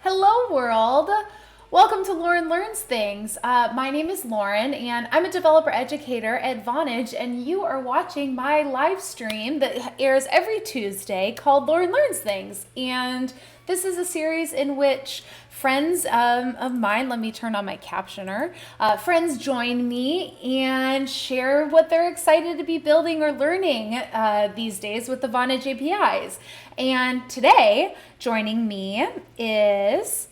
Hello world! Welcome to Lauren Learns Things. My name is Lauren and I'm a developer educator at Vonage, and you are watching my live stream that airs every Tuesday called Lauren Learns Things. And this is a series in which friends of mine, let me turn on my captioner, friends join me and share what they're excited to be building or learning these days with the Vonage APIs. And today, joining me is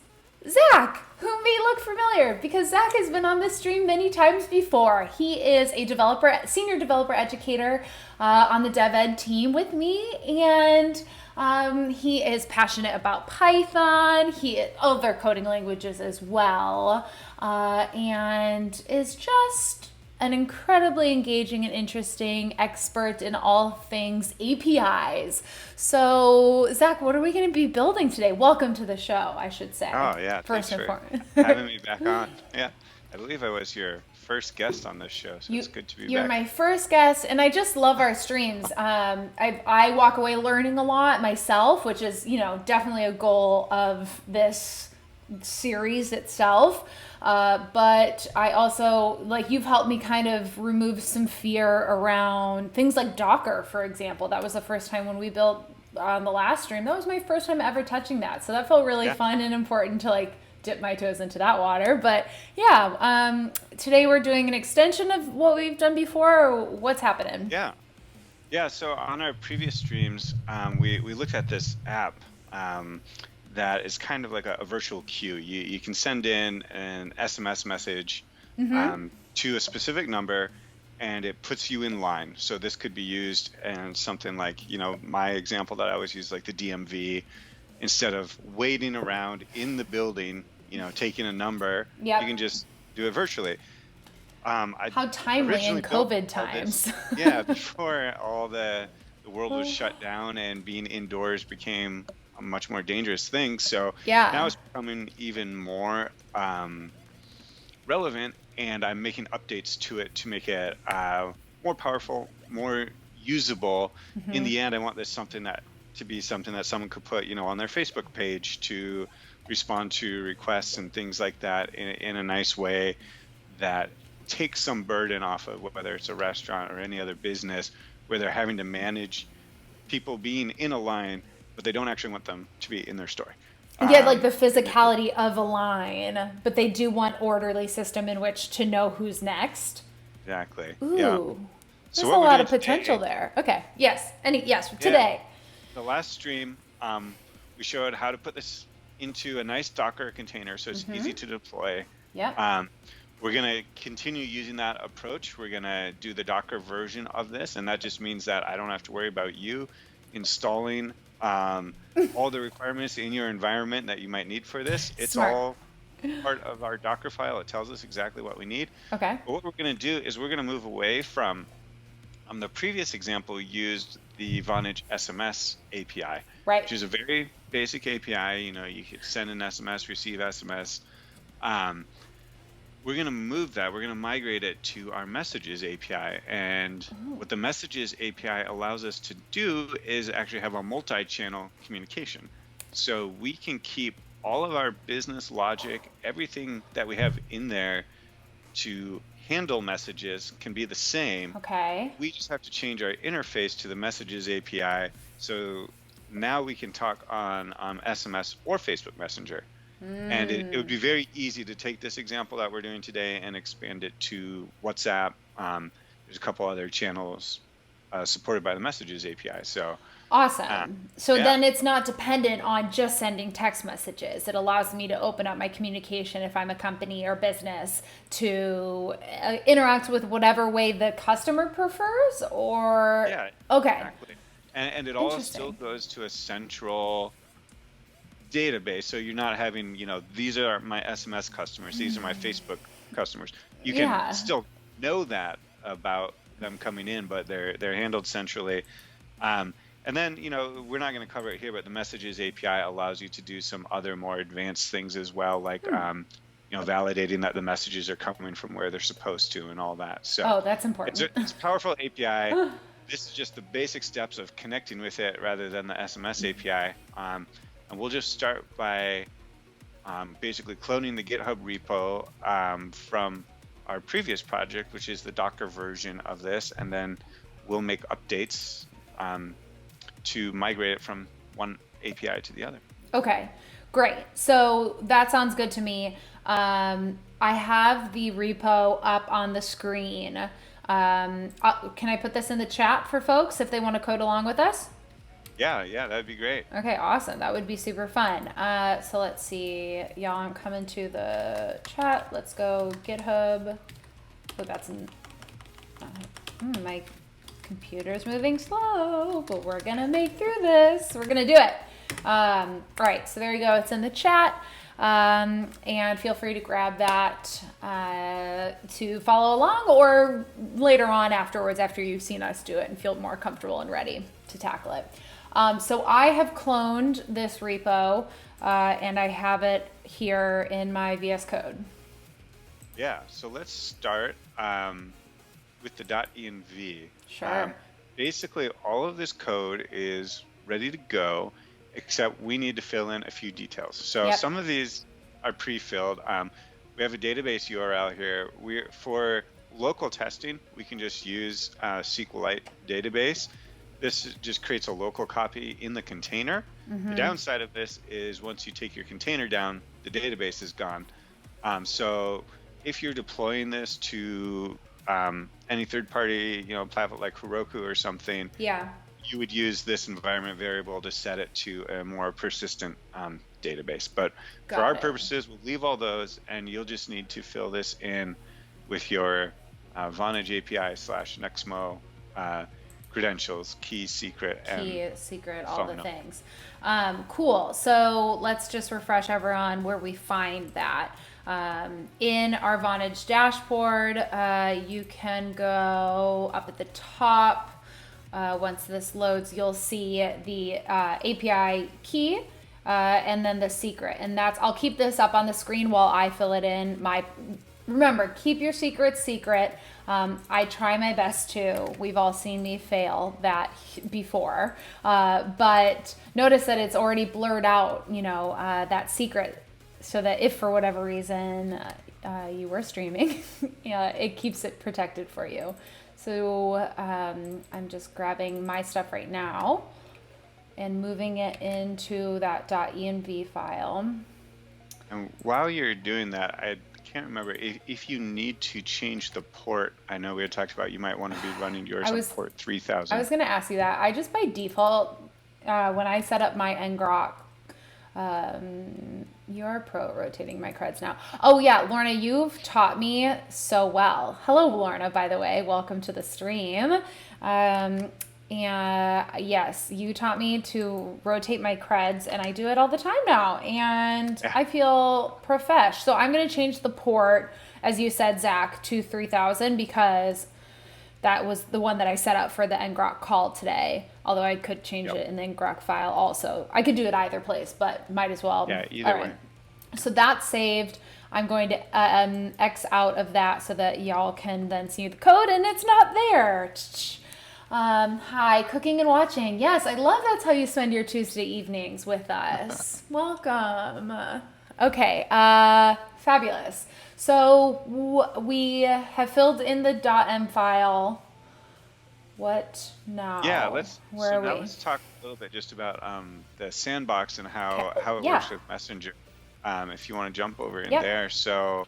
Zach, who may look familiar because Zach has been on this stream many times before. He is a senior developer educator on the dev ed team with me, and he is passionate about Python, other coding languages as well, and is just an incredibly engaging and interesting expert in all things APIs. So, Zach, what are we going to be building today? Welcome to the show, I should say. Oh, yeah. Thanks for having me back on. Yeah, I believe I was your first guest on this show, so it's good to be back. You're my first guest, and I just love our streams. I walk away learning a lot myself, which is, definitely a goal of this series itself. But I also, you've helped me kind of remove some fear around things like Docker, for example. That was the first time when we built on the last stream. That was my first time ever touching that. So that felt really fun and important to dip my toes into that water. But yeah, today we're doing an extension of what we've done before. Or what's happening? Yeah. So on our previous streams, we looked at this app that is kind of like a virtual queue. You can send in an SMS message to a specific number, and it puts you in line. So this could be used in something like, my example that I always use, like the DMV. Instead of waiting around in the building, taking a number, you can just do it virtually. How timely in COVID times. Before all the world was shut down and being indoors became a much more dangerous thing. So now it's becoming even more relevant, and I'm making updates to it to make it more powerful, more usable. In the end, I want this to be something that someone could put, on their Facebook page to respond to requests and things like that in a nice way that takes some burden off of whether it's a restaurant or any other business where they're having to manage people being in a line, but they don't actually want them to be in their store. The physicality of a line, but they do want orderly system in which to know who's next. Exactly. Ooh, yeah. There's a lot of potential there. Okay. Yes. Today. The last stream, we showed how to put this into a nice Docker container so it's easy to deploy. Yeah. We're going to continue using that approach. We're going to do the Docker version of this, and that just means that I don't have to worry about you installing all the requirements in your environment that you might need for this. It's all part of our Docker file. It tells us exactly what we need. Okay. But what we're going to do is we're going to move away from the previous example used the Vonage SMS API, which is a very basic API. You could send an SMS, receive SMS. We're going to move that. We're going to migrate it to our Messages API. And what the Messages API allows us to do is actually have a multi-channel communication. So we can keep all of our business logic, everything that we have in there to handle messages can be the same. Okay. We just have to change our interface to the Messages API. So now we can talk on SMS or Facebook Messenger. And it would be very easy to take this example that we're doing today and expand it to WhatsApp. There's a couple other channels supported by the Messages API. So awesome. Then it's not dependent on just sending text messages. It allows me to open up my communication if I'm a company or business to interact with whatever way the customer prefers, or okay. Exactly. and it all still Interesting. goes to a central database. So you're not having, these are my SMS customers, these are my Facebook customers. You can Yeah. still know that about them coming in, but they're handled centrally. And then, we're not going to cover it here, but the Messages API allows you to do some other more advanced things as well, like validating that the messages are coming from where they're supposed to and all that. So Oh, that's it's important. a powerful API. This is just the basic steps of connecting with it rather than the SMS API. And we'll just start by basically cloning the GitHub repo from our previous project, which is the Docker version of this, and then we'll make updates to migrate it from one API to the other. Okay, great. So that sounds good to me. I have the repo up on the screen. Can I put this in the chat for folks if they want to code along with us? Yeah, that'd be great. Okay, awesome. That would be super fun. So let's see. Y'all, I'm coming to the chat. Let's go GitHub. Oh, that's my computer's moving slow, but we're gonna make through this. We're gonna do it. All right, so there you go. It's in the chat. And feel free to grab that to follow along, or later on afterwards after you've seen us do it and feel more comfortable and ready to tackle it. So I have cloned this repo and I have it here in my VS Code. Yeah, so let's start with the .env. Sure. Basically, all of this code is ready to go, except we need to fill in a few details. So some of these are pre-filled. We have a database URL here. For local testing, we can just use SQLite database. This just creates a local copy in the container. The downside of this is once you take your container down, the database is gone. So if you're deploying this to any third-party, platform like Heroku or something, you would use this environment variable to set it to a more persistent database. But for our purposes, we'll leave all those, and you'll just need to fill this in with your Vonage API / Nexmo credentials, key, secret, all the things. Cool. So let's just refresh everyone where we find that. In our Vonage dashboard, you can go up at the top. Once this loads, you'll see the API key and then the secret. And I'll keep this up on the screen while I fill it in. Remember, keep your secrets secret. I try my best to. We've all seen me fail that before. But notice that it's already blurred out, that secret, so that if for whatever reason you were streaming, it keeps it protected for you. So I'm just grabbing my stuff right now and moving it into that .env file. And while you're doing that, I can't remember if you need to change the port. I know we had talked about you might want to be running yours on port 3000. I was going to ask you that. I just by default, when I set up my ngrok, you are pro rotating my creds now. Oh yeah, Lorna, you've taught me so well. Hello, Lorna, by the way. Welcome to the stream. And yes, you taught me to rotate my creds, and I do it all the time now, and I feel profesh. So I'm going to change the port, as you said, Zach, to 3000 because that was the one that I set up for the ngrok call today. Although I could change it in the ngrok file also. I could do it either place, but might as well. Yeah, either way. So that's saved. I'm going to X out of that so that y'all can then see the code, and it's not there. Hi, cooking and watching. Yes, I love that's how you spend your Tuesday evenings with us. Welcome. Okay, fabulous. So we have filled in the .m file. What now? Yeah, let's talk a little bit just about the sandbox and how it works with Messenger. If you want to jump over in there. So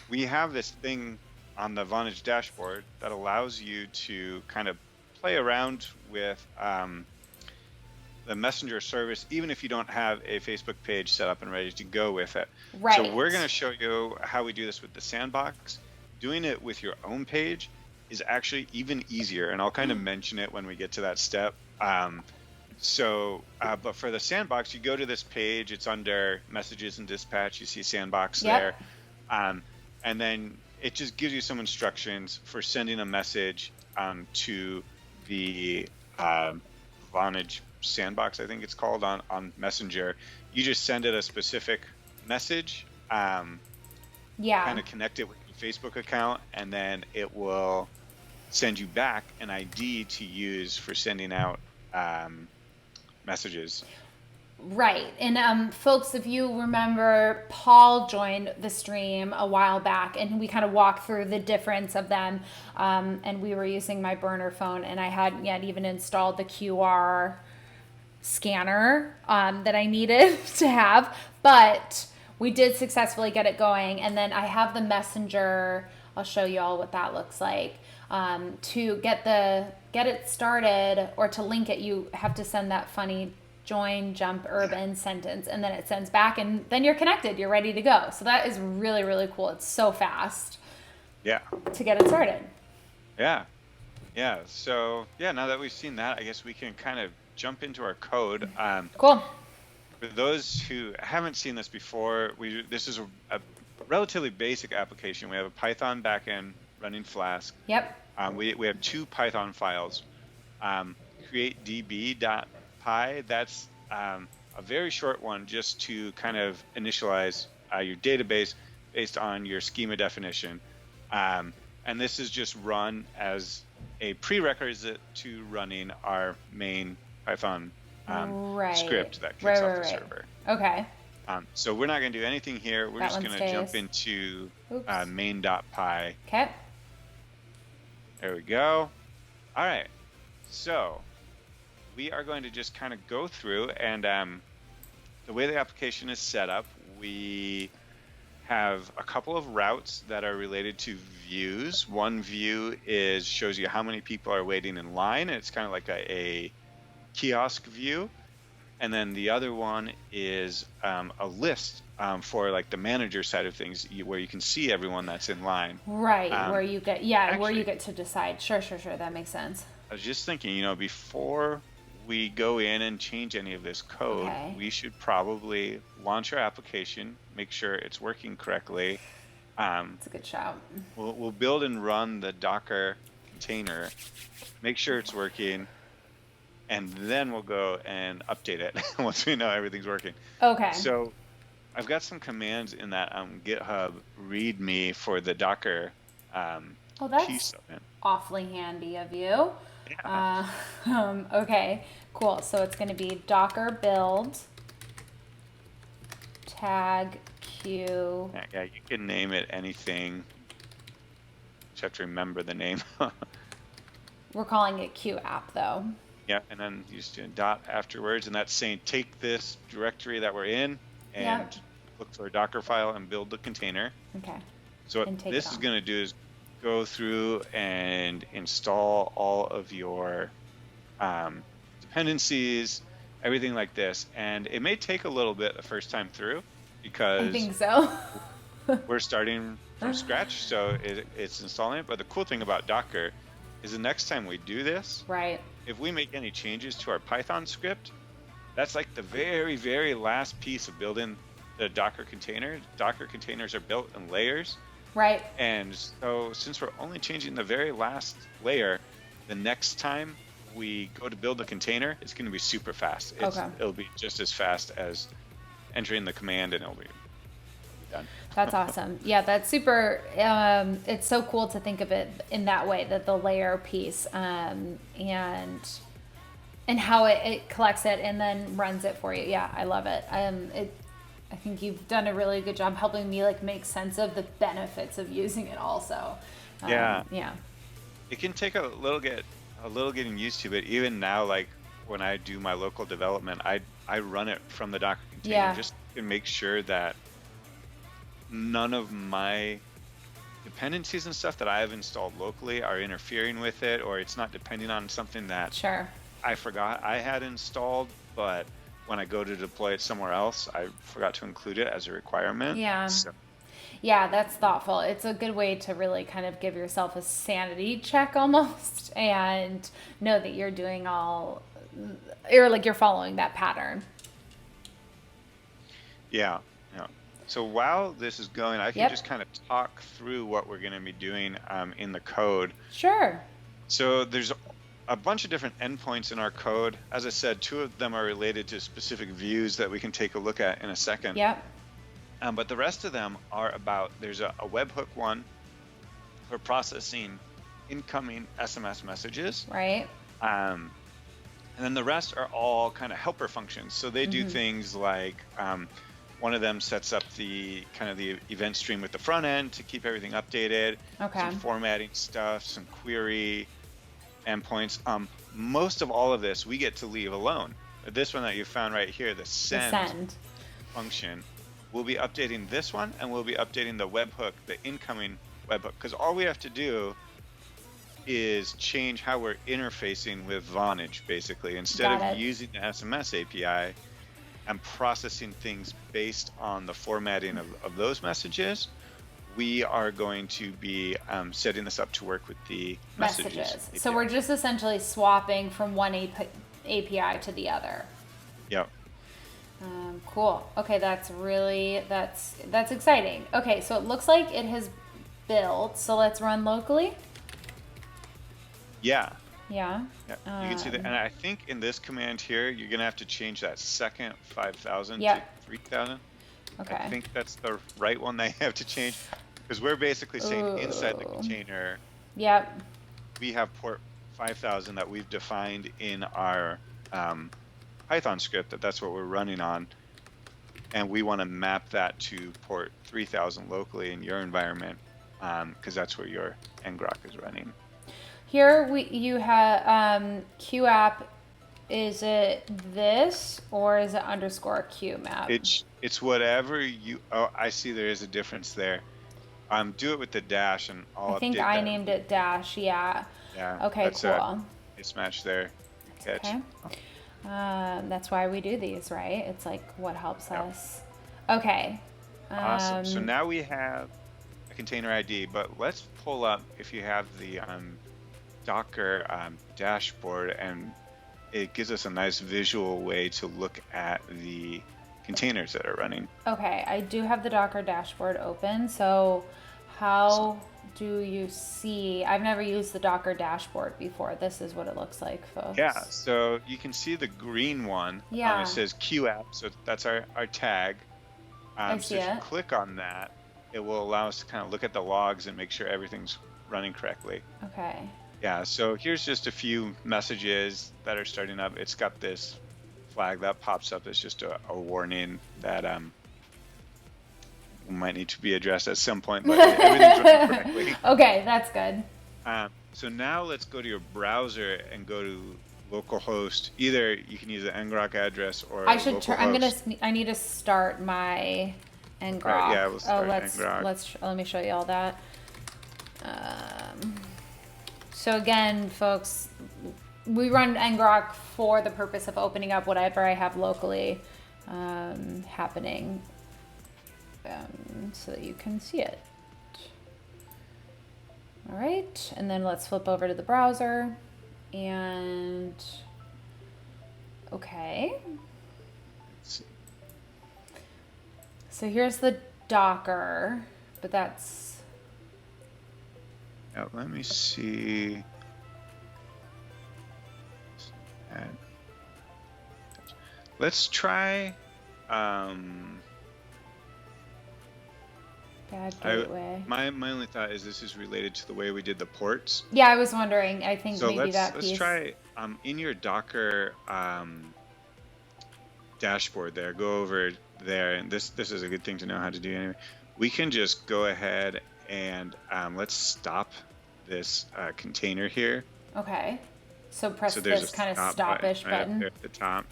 we have this thing on the Vonage dashboard that allows you to kind of play around with the Messenger service, even if you don't have a Facebook page set up and ready to go with it. Right. So we're going to show you how we do this with the sandbox. Doing it with your own page is actually even easier, and I'll kind of mention it when we get to that step. Um, but for the sandbox, you go to this page, it's under messages and dispatch, you see sandbox there. Yep. Um, and then it just gives you some instructions for sending a message to the Vonage sandbox, I think it's called, on Messenger. You just send it a specific message, kind of connect it with your Facebook account, and then it will send you back an ID to use for sending out messages. Right. And folks, if you remember, Paul joined the stream a while back and we kind of walked through the difference of them. And we were using my burner phone and I hadn't yet even installed the QR scanner that I needed to have. But we did successfully get it going. And then I have the Messenger. I'll show you all what that looks like. To get it started or to link it, you have to send that funny join, jump, urban sentence, and then it sends back, and then you're connected. You're ready to go. So that is really, really cool. It's so fast. Yeah. To get it started. Yeah. Yeah. So yeah, now that we've seen that, I guess we can kind of jump into our code. Cool. For those who haven't seen this before, this is a relatively basic application. We have a Python backend running Flask. Yep. We have two Python files. createdb.py, that's a very short one just to kind of initialize your database based on your schema definition. And this is just run as a prerequisite to running our main Python script that kicks off the server. Okay. So we're not going to do anything here. We're just going to jump into main.py. Okay. There we go. All right. So we are going to just kind of go through, and the way the application is set up, we have a couple of routes that are related to views. One view shows you how many people are waiting in line. It's kind of like a kiosk view. And then the other one is a list for like the manager side of things, where you can see everyone that's in line. Right, where you get where you get to decide. Sure, that makes sense. I was just thinking, before we go in and change any of this code, we should probably launch our application, make sure it's working correctly. That's a good shout. We'll build and run the Docker container, make sure it's working, and then we'll go and update it once we know everything's working. Okay. So I've got some commands in that GitHub README for the Docker piece of it. Awfully handy of you. Yeah. Okay, cool. So it's going to be Docker build tag Q. Yeah, you can name it anything. Just have to remember the name. We're calling it Q app though. Yeah, and then you just do a dot afterwards, and that's saying take this directory that we're in and look for a Docker file and build the container. Okay. So what this is going to do is go through and install all of your dependencies, everything like this. And it may take a little bit the first time through because I think so. we're starting from scratch, so it's installing it. But the cool thing about Docker is the next time we do this, if we make any changes to our Python script, that's like the very, very last piece of building the Docker container. Docker containers are built in layers. Right. And so since we're only changing the very last layer, the next time we go to build a container, it's going to be super fast. It'll be just as fast as entering the command, and it'll be done. That's awesome. Yeah, that's super. It's so cool to think of it in that way, that the layer piece and how it collects it and then runs it for you. Yeah, I love it. I think you've done a really good job helping me make sense of the benefits of using it also. Yeah. Yeah. It can take a little getting used to, but even now, when I do my local development, I run it from the Docker container just to make sure that none of my dependencies and stuff that I have installed locally are interfering with it, or it's not depending on something that I forgot I had installed, but when I go to deploy it somewhere else, I forgot to include it as a requirement. Yeah. Yeah, that's thoughtful. It's a good way to really kind of give yourself a sanity check almost and know that you're doing all or like you're following that pattern. Yeah, yeah. So while this is going, I can Yep. just kind of talk through what we're going to be doing in the code. Sure. So there's a bunch of different endpoints in our code. As I said, 2 of them are related to specific views that we can take a look at in a second. Yep. But the rest of them are about, there's a webhook one for processing incoming SMS messages. Right. And then the rest are all kind of helper functions. So they do things like one of them sets up the kind of the event stream with the front end to keep everything updated. Okay. Some formatting stuff, some query endpoints. Most of all of this we get to leave alone. This one that you found right here, the send function, we'll be updating this one, and we'll be updating the webhook, the incoming webhook, because all we have to do is change how we're interfacing with Vonage, basically. Instead of using the SMS API and processing things based on the formatting of those messages, we are going to be setting this up to work with the messages API. So we're just essentially swapping from one API to the other. Yep. Cool. Okay, that's exciting. Okay, so it looks like it has built. So let's run locally. Yeah. Yeah. You can see that, and I think in this command here, you're gonna have to change that second 5,000 to 3,000. Okay. I think that's the right one that you have to change, because we're basically saying inside the container. Yep. We have port 5,000 that we've defined in our Python script that's what we're running on, and we want to map that to port 3,000 locally in your environment, because that's where your ngrok is running. Here you have QApp. Is it this or is it _ QMap? It's whatever you. Oh, I see. There is a difference there. Do it with the dash, and I'll update that. I think I named it dash. Yeah. Yeah. Okay. That's cool. It's matched there. Catch. Okay. That's why we do these, right? It's like what helps us. Okay. Awesome. So now we have a container ID, but let's pull up, if you have the Docker dashboard, and it gives us a nice visual way to look at the containers that are running. Okay, I do have the Docker dashboard open. So how do you see? I've never used the Docker dashboard before. This is what it looks like, folks. Yeah, so you can see the green one. Yeah. It says QApp, so that's our tag. I see so if you click on that, it will allow us to kind of look at the logs and make sure everything's running correctly. Okay. Yeah, so here's just a few messages that are starting up. It's got this flag that pops up. It's just a warning that might need to be addressed at some point, but everything's running correctly. Okay, that's good. So now let's go to your browser and go to localhost. Either you can use the ngrok address or I need to start my ngrok. Right, yeah, we'll start ngrok. Let me show you all that. So again, folks, we run ngrok for the purpose of opening up whatever I have locally happening, so that you can see it. All right, and then let's flip over to the browser, and okay. So here's the Docker, but that's. Now, let me see. Let's try. Bad gateway. My only thought is this is related to the way we did the ports. Yeah, I was wondering. I think so maybe that piece. Let's try in your Docker dashboard there. Go over there, and this is a good thing to know how to do anyway. We can just go ahead and let's stop this container here. Okay. So press this kind of stoppish button. Right at the top.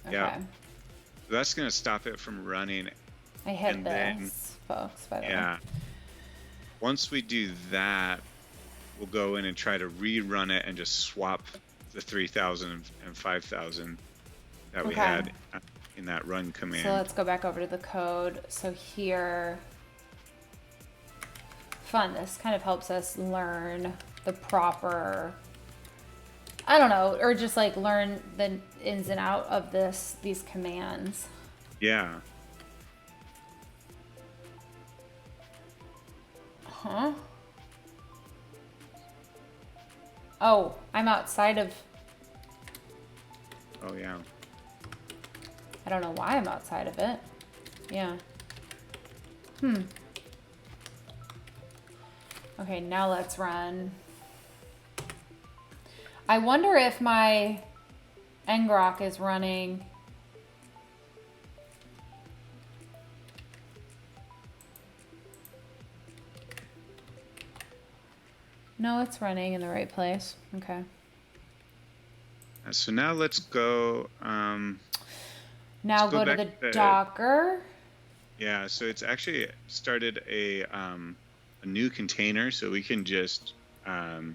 Okay. Yeah. So that's going to stop it from running. I hit this, folks, by the way. Yeah. Once we do that, we'll go in and try to rerun it and just swap the 3,000 and 5,000 that we had in that run command. So let's go back over to the code. So here, fun. This kind of helps us learn the proper. I don't know, or just like learn the ins and out of these commands. Yeah. Huh? Oh, I'm outside of... Oh, yeah. I don't know why I'm outside of it. Yeah. Okay, now let's run. I wonder if my ngrok is running. No, it's running in the right place. Okay. So now let's go. Now go to the Docker. Yeah, so it's actually started a new container, so we can just go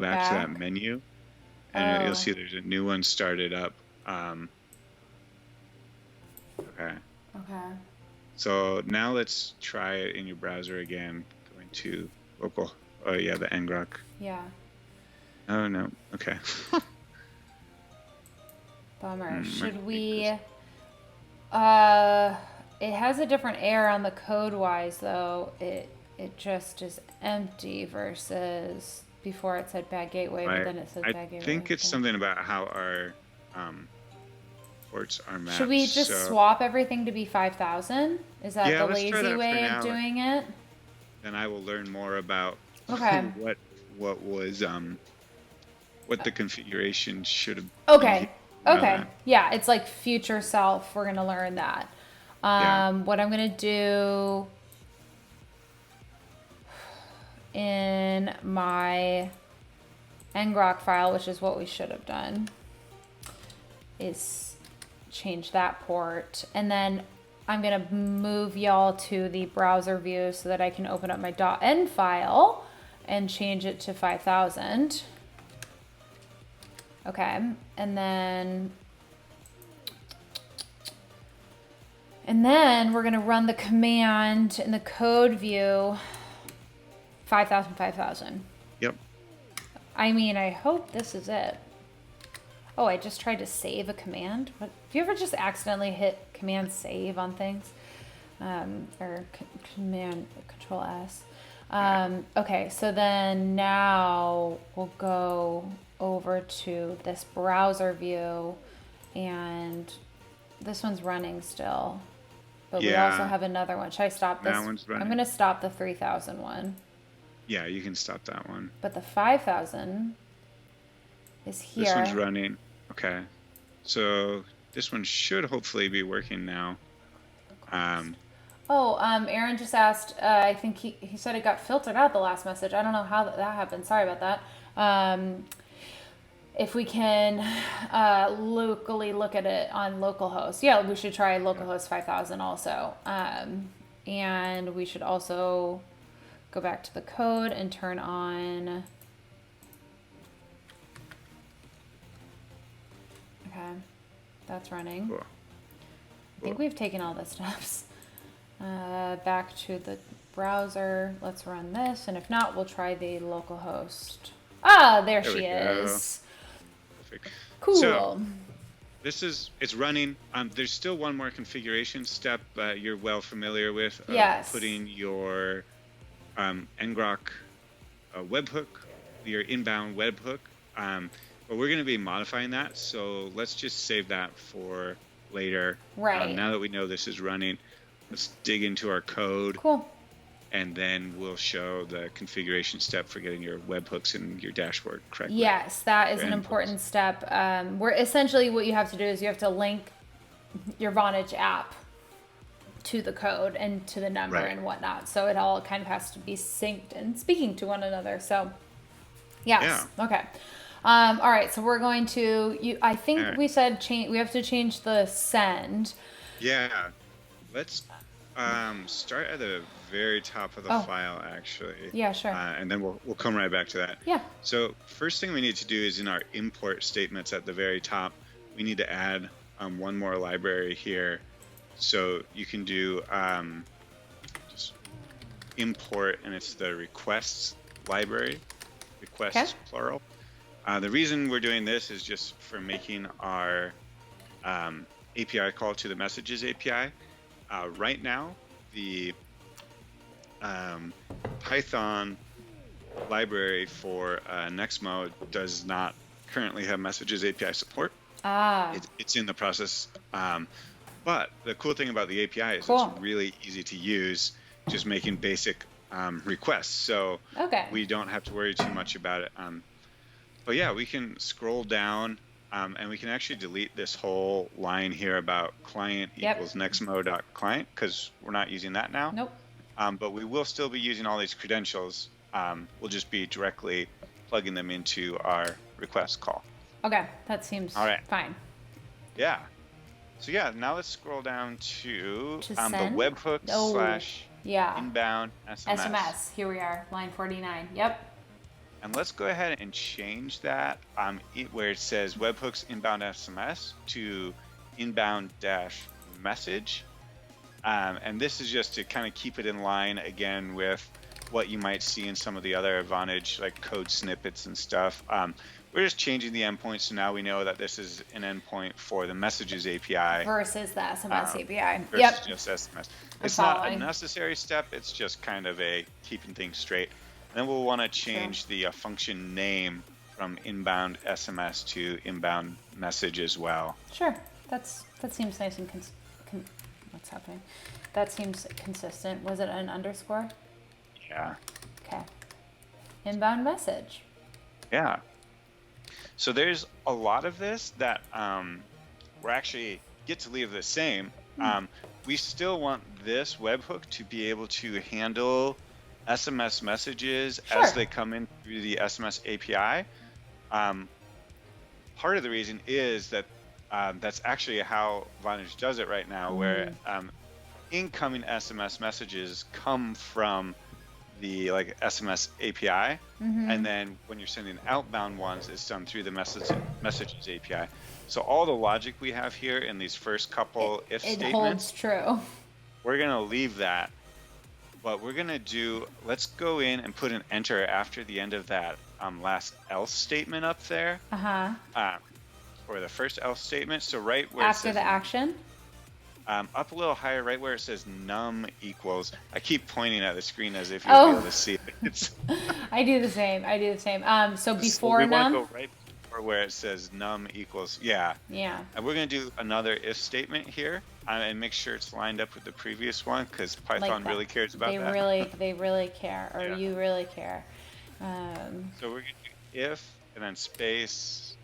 back to that menu, and you'll see there's a new one started up. Okay. Okay. So now let's try it in your browser again. Going to local. Oh yeah, the ngrok. Yeah. Oh no. Okay. Bummer. Should we? It has a different error on the code-wise though. It just is empty versus before it said bad gateway, but then it says bad gateway. I think it's something about how our ports are mapped. Should we just swap everything to be 5,000? Is that the lazy way of doing it? Then I will learn more about what was what the configuration should have. Okay. Yeah, it's like future self. We're gonna learn that. What I'm gonna do in my ngrok file, which is what we should have done, is change that port, and then I'm gonna move y'all to the browser view so that I can open up my .env file and change it to 5,000. Okay, and then we're gonna run the command in the code view 5,000, 5,000. Yep. I mean, I hope this is it. Oh, I just tried to save a command. What? Do you ever just accidentally hit Command Save on things? Or Command Control S. Okay, so then now we'll go over to this browser view, and this one's running still. But we also have another one. Should I stop this? That one's running. I'm going to stop the 3,000 one. Yeah, you can stop that one. But the 5,000 is here. This one's running. Okay. So this one should hopefully be working now. Aaron just asked, I think he said it got filtered out the last message. I don't know how that happened. Sorry about that. If we can locally look at it on localhost. Yeah, we should try localhost 5,000 also. And we should also go back to the code and turn on... Okay, that's running. Cool. I think we've taken all the steps. Back to the browser. Let's run this, and if not, we'll try the localhost. Ah, there she is. Perfect. Cool. So, it's running. There's still one more configuration step you're well familiar with. Yes. Putting your ngrok webhook, your inbound webhook. But we're going to be modifying that, so let's just save that for later. Right. Now that we know this is running, let's dig into our code. Cool. And then we'll show the configuration step for getting your webhooks in your dashboard correctly. Yes, that is an important step. Where essentially what you have to do is you have to link your Vonage app to the code and to the number and whatnot. So it all kind of has to be synced and speaking to one another. So, yes. Yeah. Okay. All right, so we're going to. I think we said we have to change the send. Yeah, let's start at the very top of the file, actually. Yeah, sure. And then we'll come right back to that. Yeah. So first thing we need to do is in our import statements at the very top, we need to add one more library here. So you can do just import, and it's the requests library, requests plural. The reason we're doing this is just for making our API call to the Messages API. Right now, the Python library for Nextmo does not currently have Messages API support. It's in the process. But the cool thing about the API is it's really easy to use, just making basic requests. So we don't have to worry too much about it. But yeah, we can scroll down and we can actually delete this whole line here about client equals nextmo.client because we're not using that now. Nope. But we will still be using all these credentials. We'll just be directly plugging them into our request call. Okay, that seems fine. Yeah. So yeah, now let's scroll down to the webhook / inbound SMS. SMS. Here we are, line 49. Yep. And let's go ahead and change that where it says webhooks inbound SMS to inbound message. And this is just to kind of keep it in line again with what you might see in some of the other Vonage like code snippets and stuff. We're just changing the endpoint, so now we know that this is an endpoint for the Messages API versus the SMS API. Versus just SMS. It's not a necessary step. It's just kind of a keeping things straight. And then we'll want to change the function name from inbound SMS to inbound message as well. Sure, that seems nice and what's happening? That seems consistent. Was it an underscore? Yeah. Okay. Inbound message. Yeah. So there's a lot of this that we're actually get to leave the same. We still want this webhook to be able to handle SMS messages as they come in through the SMS API. Part of the reason is that that's actually how Vonage does it right now, where incoming SMS messages come from the SMS API, and then when you're sending outbound ones, it's done through the Messages API. So all the logic we have here in these first couple if statements, holds true. We're gonna leave that. What we're gonna do, let's go in and put an enter after the end of that last else statement up there. For the first else statement. So right where after the action. Up a little higher, right where it says num equals. I keep pointing at the screen as if you'll be able to see it. I do the same. So before we num. We want to go right before where it says num equals. Yeah. And we're gonna do another if statement here. And make sure it's lined up with the previous one because Python really cares about that. They really care, or you really care. So we're gonna do if and then space.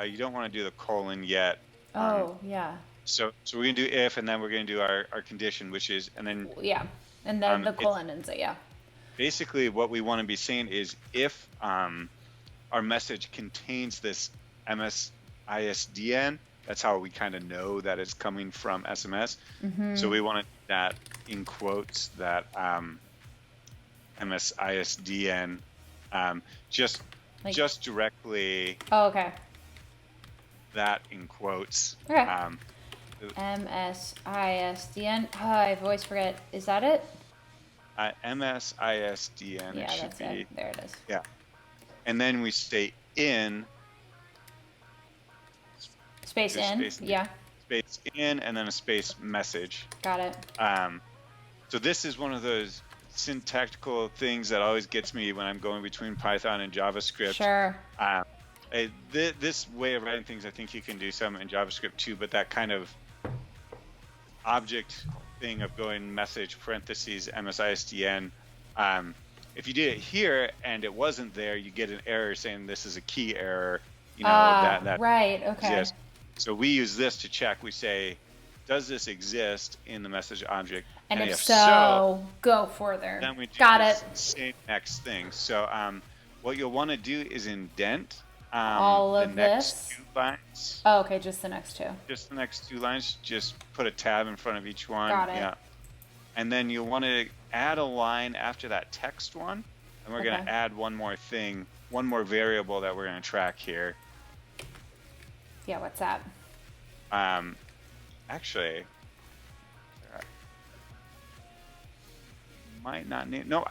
You don't want to do the colon yet. So we're gonna do if, and then we're gonna do our condition, which is, and then and then the colon ends it. Basically, what we want to be saying is if our message contains this MSISDN. That's how we kind of know that it's coming from SMS. So we want to do that in quotes, that MSISDN, just directly. That in quotes. MSISDN. I always forget. Is that it? MSISDN. Yeah, that's it. There it is. Yeah. And then we say in. Space in. Space in and then a space message. Got it. So this is one of those syntactical things that always gets me when I'm going between Python and JavaScript. Sure. This way of writing things, I think you can do some in JavaScript too, but that kind of object thing of going message parentheses MSISDN, if you did it here and it wasn't there, you get an error saying this is a key error. That right. Okay. Exists. So we use this to check. We say, does this exist in the message object? And if so, go further. Then we do the same next thing. So what you'll want to do is indent all of the next 2 lines. Oh, okay, just the next 2. Just the next 2 lines. Just put a tab in front of each one. Got it. Yeah. And then you'll want to add a line after that text one. And we're going to add one more thing, one more variable that we're going to track here. Yeah, what's that? Actually, might not need. No,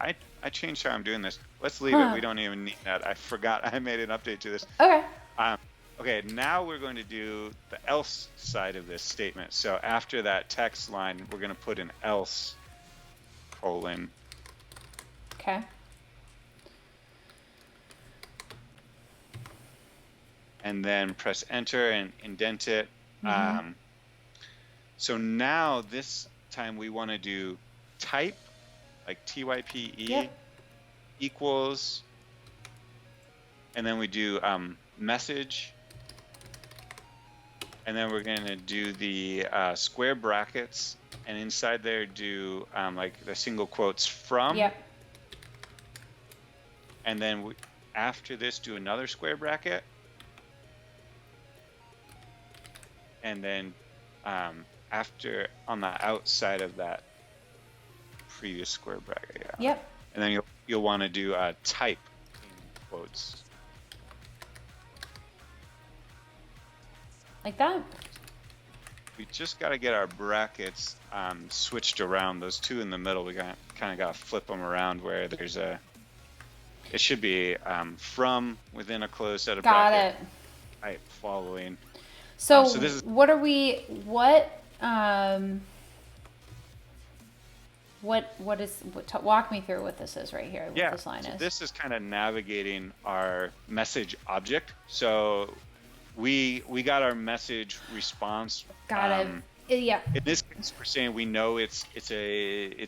I changed how I'm doing this. Let's leave it. Huh. We don't even need that. I forgot I made an update to this. Okay. Um, okay, now we're going to do the else side of this statement. So after that text line, we're going to put an else colon. Okay. And then press enter and indent it. Mm-hmm. So now this time we want to do type, like TYPE, Yep. equals, and then we do message, and then we're going to do the square brackets, and inside there do like the single quotes from. Yep. And then after this do another square bracket, and then after on the outside of that previous square bracket, yeah. Yep. And then you'll want to do type in quotes. Like that? We just got to get our brackets switched around. Those two in the middle, we kind of got to flip them around where there's it should be from within a closed set of Got bracket. it. Type following. So, this is what are we? What walk me through what this is right here. What this line is. This is kind of navigating our message object. So we got our message response. Got it. Yeah. In this case, we're saying we know it's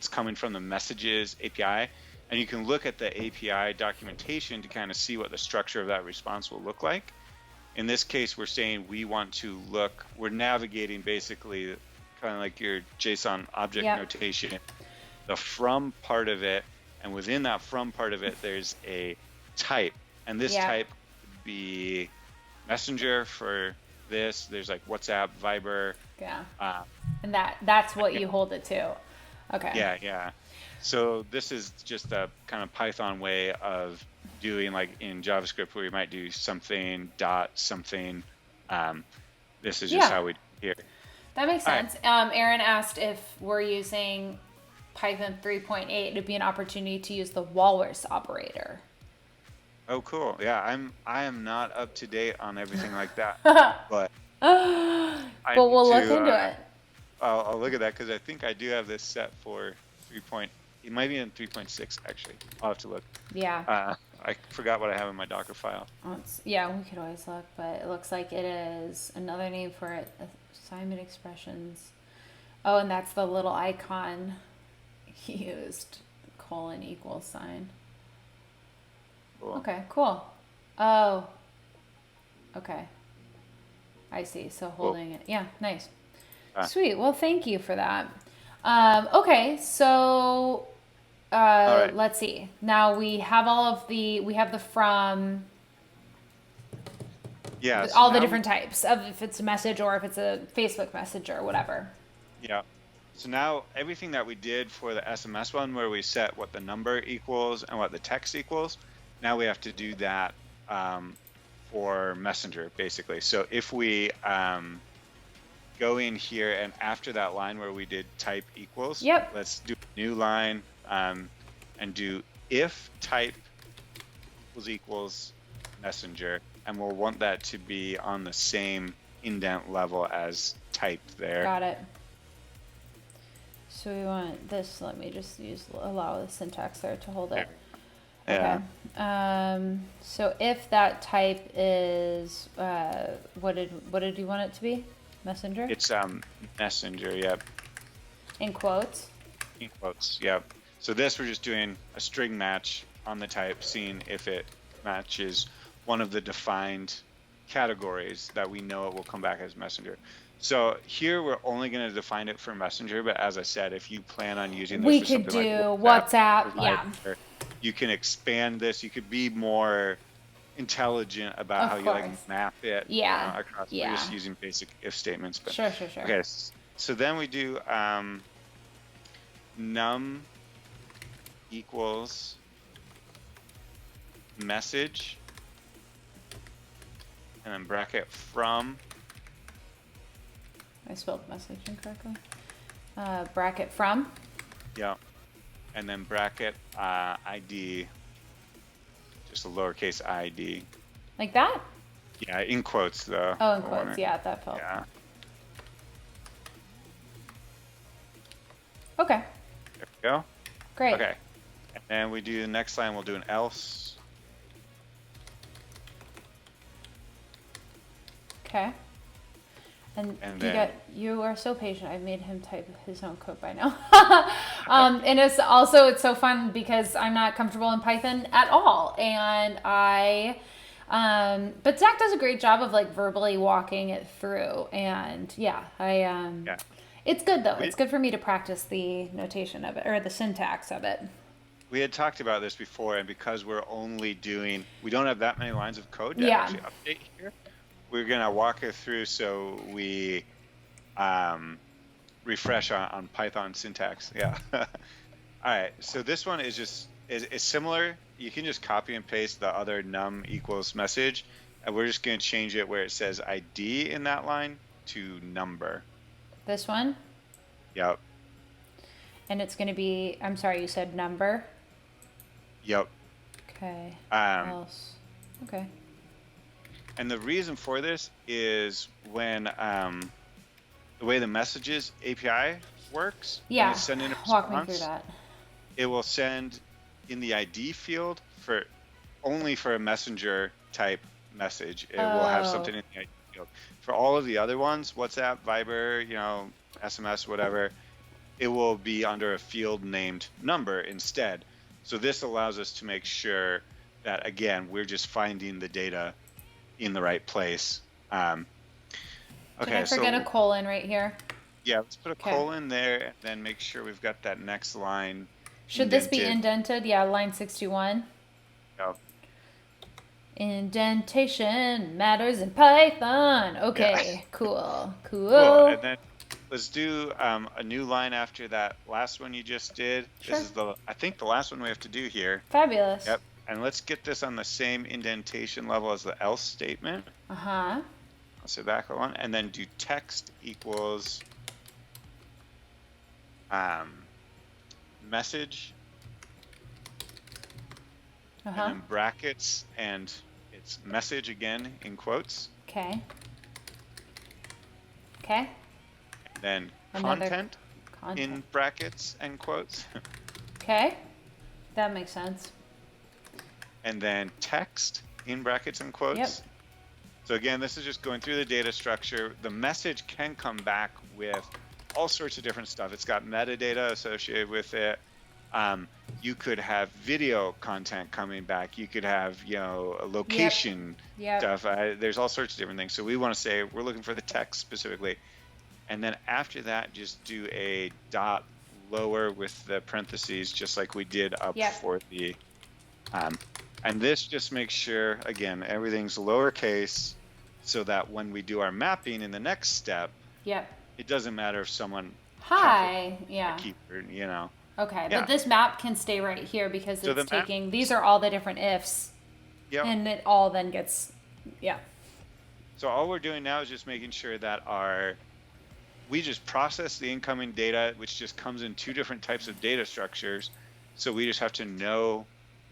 coming from the Messages API, and you can look at the API documentation to kind of see what the structure of that response will look like. In this case, we're saying we want to look. We're navigating basically kind of like your JSON object notation. The from part of it, and within that from part of it, there's a type, and this type could be Messenger for this. There's like WhatsApp, Viber. Yeah. And that's what you hold it to. Okay. Yeah. So this is just a kind of Python way of doing, like in JavaScript where you might do something dot something. This is just how we do here. That makes sense. Right. Aaron asked if we're using Python 3.8, it'd be an opportunity to use the walrus operator. Oh, cool. Yeah, I am not up to date on everything like that, but we'll look into it. I'll look at that because I think I do have this set for 3. It might be in 3.6 actually. I'll have to look. Yeah. I forgot what I have in my Docker file. We could always look, but it looks like it is another name for it. Assignment expressions. Oh, and that's the little icon he used, colon equals sign. Cool. Okay, cool. Oh, okay. I see. So holding it. Yeah, nice. Sweet. Well, thank you for that. Okay, so right. Let's see. Now we have we have the from. Yeah. All the different types of if it's a message or if it's a Facebook message or whatever. Yeah. So now everything that we did for the SMS one where we set what the number equals and what the text equals, now we have to do that for Messenger basically. So if we go in here and after that line where we did type equals, let's do a new line and do if type equals Messenger, and we'll want that to be on the same indent level as type there. Got it. So we want this. Let me just allow the syntax there to hold it. Yeah. Okay. So if that type is what did you want it to be? Messenger? It's Messenger, yep. In quotes? In quotes, yep. So this we're just doing a string match on the type, seeing if it matches one of the defined categories that we know it will come back as Messenger. So here we're only going to define it for Messenger, but as I said, if you plan on using this for something like WhatsApp, yeah. You can expand this. You could be more intelligent about how you like map it across. We're just using basic if statements. But, sure. Okay, so then we do num equals message and then bracket from. I spelled message incorrectly. Bracket from. Yeah. and then bracket ID, just a lowercase ID. Like that? Yeah, in quotes though. Oh, in quotes. Yeah, that felt. Yeah. Okay. There we go. Great. Okay. And then we do the next line, we'll do an else. Okay. And you are so patient. I've made him type his own code by now. And it's so fun because I'm not comfortable in Python at all. And but Zach does a great job of like verbally walking it through. And it's good though. It's good for me to practice the notation of it or the syntax of it. We had talked about this before, and because we don't have that many lines of code to actually update here, we're going to walk it through so we refresh on Python syntax. Yeah. All right. So this one is similar. You can just copy and paste the other num equals message, and we're just going to change it where it says ID in that line to number. This one? Yep. And it's going to be, I'm sorry, you said number? Yep. Okay. Else. Okay. And the reason for this is when the way the Messages API works, when it's sending a response, walk me through that. It will send in the ID field only for a messenger type message. It will have something in the ID field. For all of the other ones, WhatsApp, Viber, SMS, whatever, it will be under a field named number instead. So this allows us to make sure that, again, we're just finding the data in the right place. Okay, did I forget a colon right here? Yeah, let's put a colon there and then make sure we've got that next line. Should this be indented? Yeah, line 61. Yep. Indentation matters in Python. Okay, yeah. Cool. And then let's do a new line after that last one you just did. Sure. This is I think the last one we have to do here. Fabulous. Yep. And let's get this on the same indentation level as the else statement. Uh-huh. So that one, and then do text equals message, and then brackets, and it's message again in quotes. Okay. And then content in brackets and quotes. Okay, that makes sense. And then text in brackets and quotes. Yep. So again, this is just going through the data structure. The message can come back with all sorts of different stuff. It's got metadata associated with it. You could have video content coming back. You could have, a location stuff. There's all sorts of different things. So we want to say we're looking for the text specifically. And then after that, just do a dot lower with the parentheses, just like we did up for the and this just makes sure, again, everything's lowercase so that when we do our mapping in the next step, it doesn't matter if someone a keyword, Okay, but this map can stay right here because it's taking, these are all the different ifs, and it all then gets, So all we're doing now is just making sure that we just process the incoming data, which just comes in two different types of data structures. So we just have to know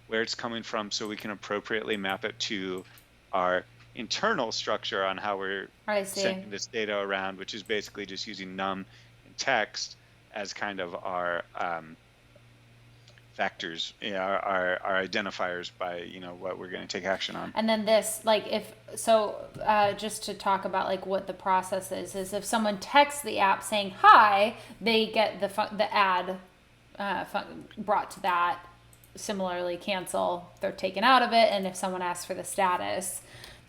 where it's coming from so we can appropriately map it to our internal structure on how we're sending this data around, which is basically just using num and text as kind of our factors, our identifiers by, what we're going to take action on. And then this, just to talk about like what the process is if someone texts the app saying hi, they get the ad brought to that. Similarly, cancel, they're taken out of it, and if someone asks for the status,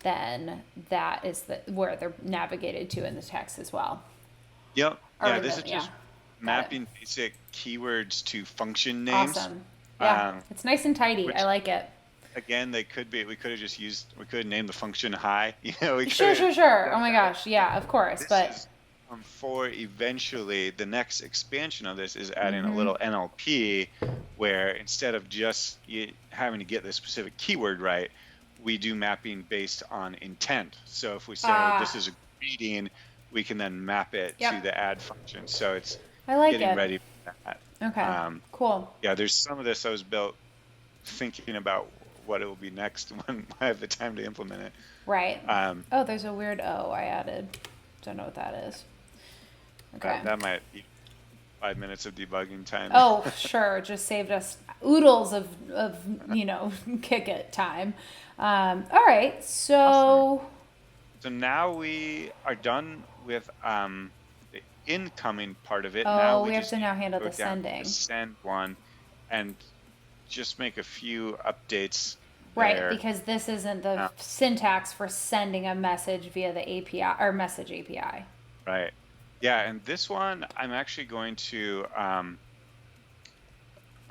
then that is where they're navigated to in the text as well. Yep. Yeah, this is just mapping basic keywords to function names. Awesome. Yeah, it's nice and tidy. I like it. Again, we could have named the function hi. Sure. Oh my gosh, yeah, of course. But for eventually, the next expansion of this is adding a little NLP, where instead of just having to get the specific keyword right, we do mapping based on intent. So if we say this is a greeting, we can then map it to the add function. So it's getting ready for that. Okay. Cool. Yeah, there's some of this I was built thinking about what it will be next when I have the time to implement it. Right. Um, Oh, there's a weird O I added. Don't know what that is. Okay. that might be 5 minutes of debugging time. Oh, sure. Just saved us oodles of kick it time. All right. Awesome. So, So now we are done with the incoming part of it. Now oh, we we have just to need now to handle go the down to the sending. send one and just make a few updates Right, there. because this isn't the Uh, syntax for sending a message via the API or message API. right. Yeah, and this one I'm actually going to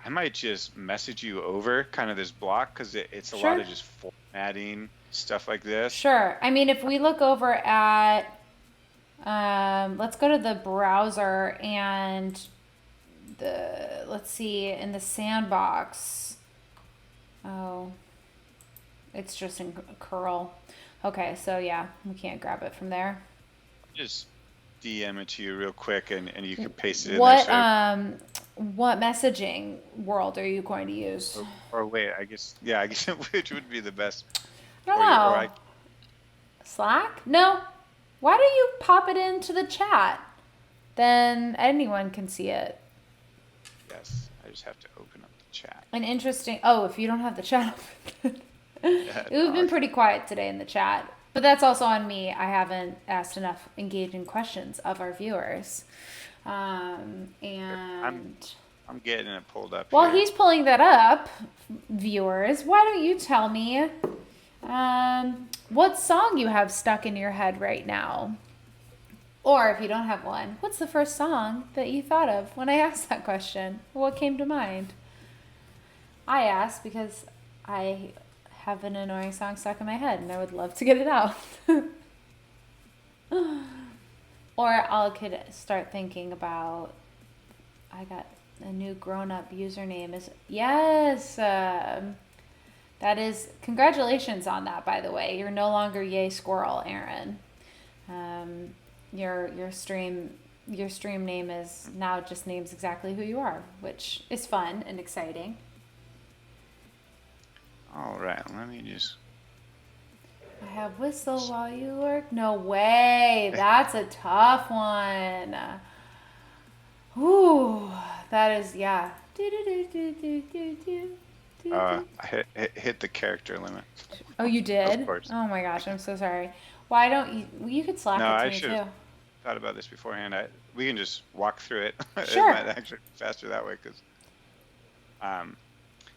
I might just message you over kind of this block because it's a lot Sure. of just formatting stuff like this. Sure. I mean, if we look over at, let's go to the browser and let's see, in the sandbox. Oh, it's just in curl. Okay, so yeah, we can't grab it from there. Just DM it to you real quick and you can paste it in there. What So, what messaging world are you going to use? or wait, I guess which would be the best I don't for you? Or know. Slack? No. Why don't you pop it into the chat? Then anyone can see it. yes, I just have to open up the chat. An interesting. Oh, if you don't have the chat open. Yeah, We've no, been pretty quiet today in the chat, but that's also on me. I haven't asked enough engaging questions of our viewers. I'm And I'm getting it pulled up while here. he's pulling that up, viewers, why don't you tell me what song you have stuck in your head right now? Or if you don't have one, what's the first song that you thought of when I asked that question? What came to mind? I asked because I have an annoying song stuck in my head and I would love to get it out. Or I could start thinking about, I got a new grown-up username. Is yes, that is, congratulations on that, by the way. You're no longer Yay Squirrel, Aaron. Um, your stream name is now just names exactly who you are, which is fun and exciting. All right, let me just. I have whistle while you work. No way. That's a tough one. Ooh, that is, yeah. Hit the character limit. Oh, you Of did? course. Oh my gosh, I'm so sorry. Why don't you? You could Slack No, it to I me should too. have thought about this beforehand. We can just walk through it. It Sure. might actually be faster that way because,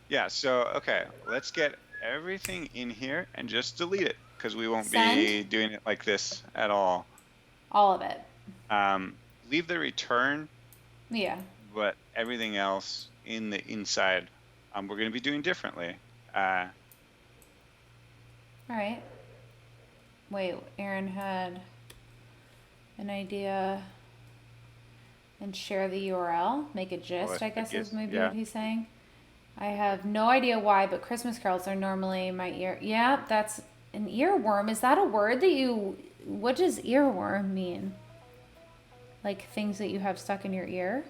yeah. So okay, let's get everything in here and just delete it because we won't be Send doing it like this at all. all of it. Leave the return, Yeah. but everything else in the inside, we're going to be doing differently. All right. Wait, Aaron had an idea and share the URL, make a gist, I guess is maybe yeah. what he's saying. I have no idea why, but Christmas carols are normally my ear. Yeah, that's an earworm. Is that a word that you, what does earworm mean? Like things that you have stuck in your ear?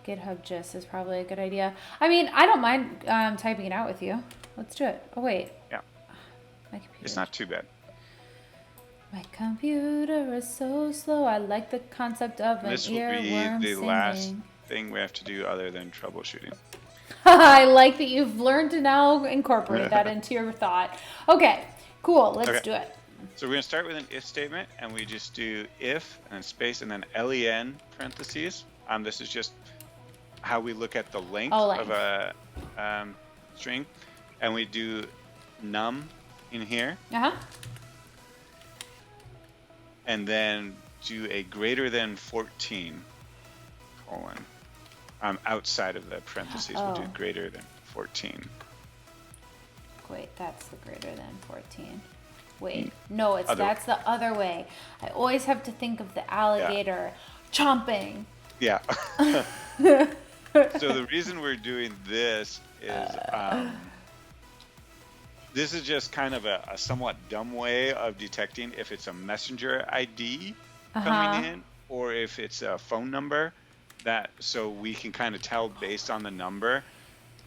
GitHub gist is probably a good idea. I mean, I don't mind typing it out with you. Let's do it. Oh, wait. Yeah. My computer. It's not too bad. My computer is so slow. I like the concept of an This will be earworm the singing. last thing we have to do other than troubleshooting. I like that you've learned to now incorporate that into your thought. Okay, cool. Let's do it. So we're going to start with an if statement, and we just do if and then space and then len parentheses. This is just how we look at the length of a string, and we do num in here, and then do a greater than 14 colon. Outside of the parentheses, we'll do greater than 14. Wait, that's the greater than 14. Wait, no, that's the other way. I always have to think of the alligator chomping. Yeah. So the reason we're doing this is this is just kind of a somewhat dumb way of detecting if it's a messenger ID coming in or if it's a phone number. so we can kind of tell based on the number.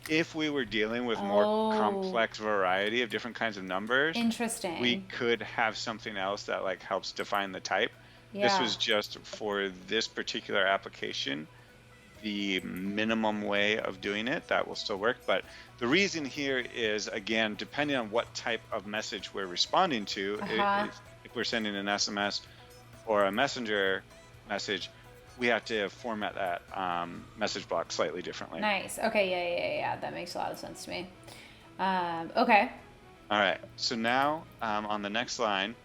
If we were dealing with more Oh, complex variety of different kinds of numbers, we interesting. could have something else that like helps define the type. This Yeah. was just for this particular application, the minimum way of doing it. That will still work. But the reason here is, again, depending on what type of message we're responding to, Uh-huh. if we're sending an SMS or a messenger message, we have to format that message block slightly differently. Nice. Okay, yeah. That makes a lot of sense to me. Okay. All right. So now on the next line,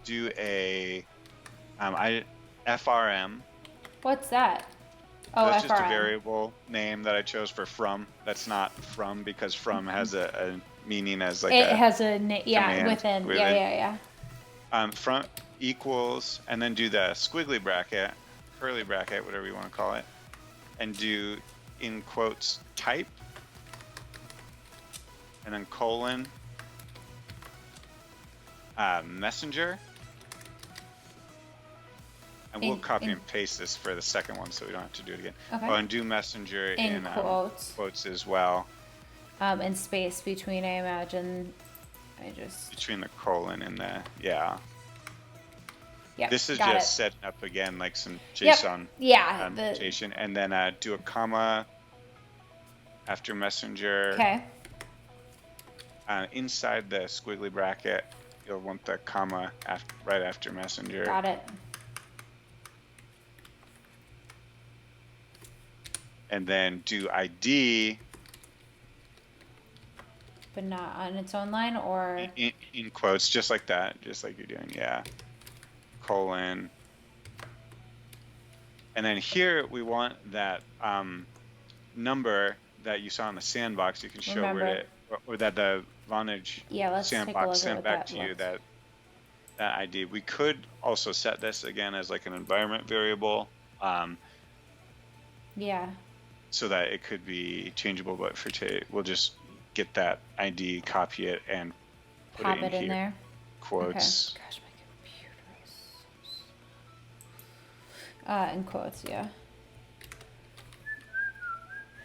do a FRM. What's that? So Oh, that's just a FRM. variable name that I chose for from. That's not from because from has a meaning as like It a has a yeah, command within. within. Yeah. From equals, and then do the squiggly bracket, curly bracket, whatever you want to call it, and do in quotes type, and then colon, messenger. And we'll copy and paste this for the second one so we don't have to do it again. Okay. Oh, and do messenger In quotes. quotes as well. And space between, I imagine. Between the colon and the, yeah. Yep, This is got just it. setting up again like some Yep. JSON Yeah. notation. And then do a comma after messenger. Okay. Inside the squiggly bracket, you'll want the comma right after messenger. Got it. And then do ID. But not on its own line, or In quotes, just like that, just like you're doing, yeah. Colon. And then here we want that number that you saw in the sandbox. You can show where it, or that the Vonage sandbox sent back to you, that ID. We could also set this again as like an environment variable. Yeah. So that it could be changeable, but for today, we'll just get that ID, copy it, and pop it in there. Quotes. Okay. Gosh, my computer is. In quotes, yeah.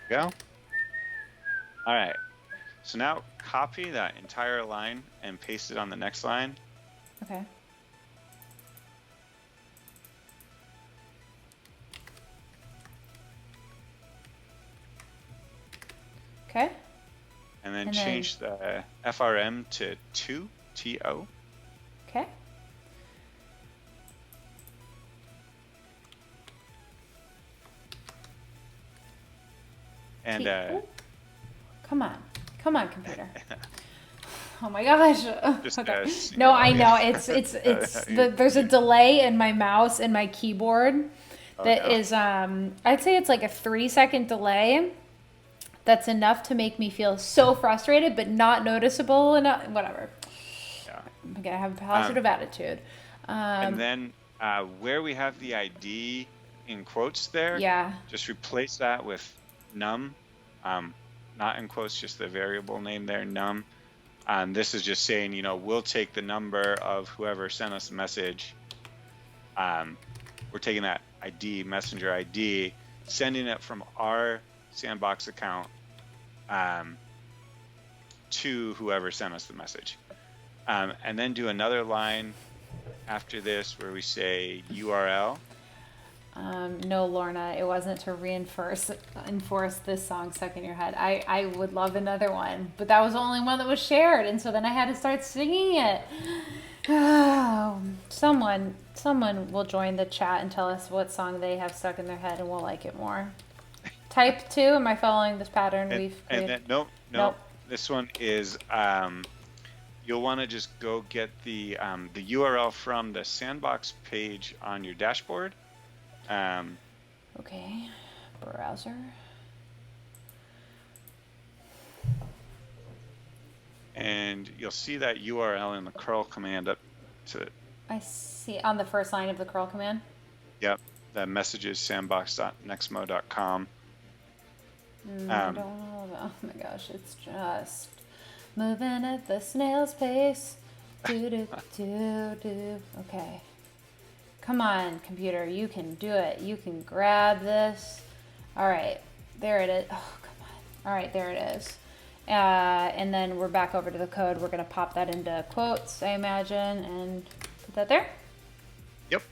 Go. All right. So now copy that entire line and paste it on the next line. Okay. Okay. And then change the FRM to 2, T-O. Okay. And come on, computer. Oh my gosh. Okay. No, I know it's there's a delay in my mouse and my keyboard that is I'd say it's like a 3-second delay. That's enough to make me feel so frustrated, but not noticeable enough. Whatever. Yeah. I'm gonna have a positive attitude. And then where we have the ID in quotes there, yeah, just replace that with num, not in quotes, just the variable name there, num. This is just saying, we'll take the number of whoever sent us a message. We're taking that ID, messenger ID, sending it from our sandbox account to whoever sent us the message. And then do another line after this where we say URL. No, Lorna, it wasn't to enforce this song stuck in your head. I would love another one, but that was the only one that was shared, and so then I had to start singing it. Oh, someone will join the chat and tell us what song they have stuck in their head, and we'll like it more. Type 2, am I following this pattern we've created? And then, nope. This one is you'll want to just go get the URL from the sandbox page on your dashboard. Okay, browser. And you'll see that URL in the curl command up to it. I see on the first line of the curl command. Yep, the messages sandbox.nextmo.com. I don't know. Oh my gosh, it's just moving at the snail's pace. Do. Okay. Come on, computer. You can do it. You can grab this. All right. There it is. Oh, come on. All right. There it is. And then we're back over to the code. We're going to pop that into quotes, I imagine, and put that there. Yep.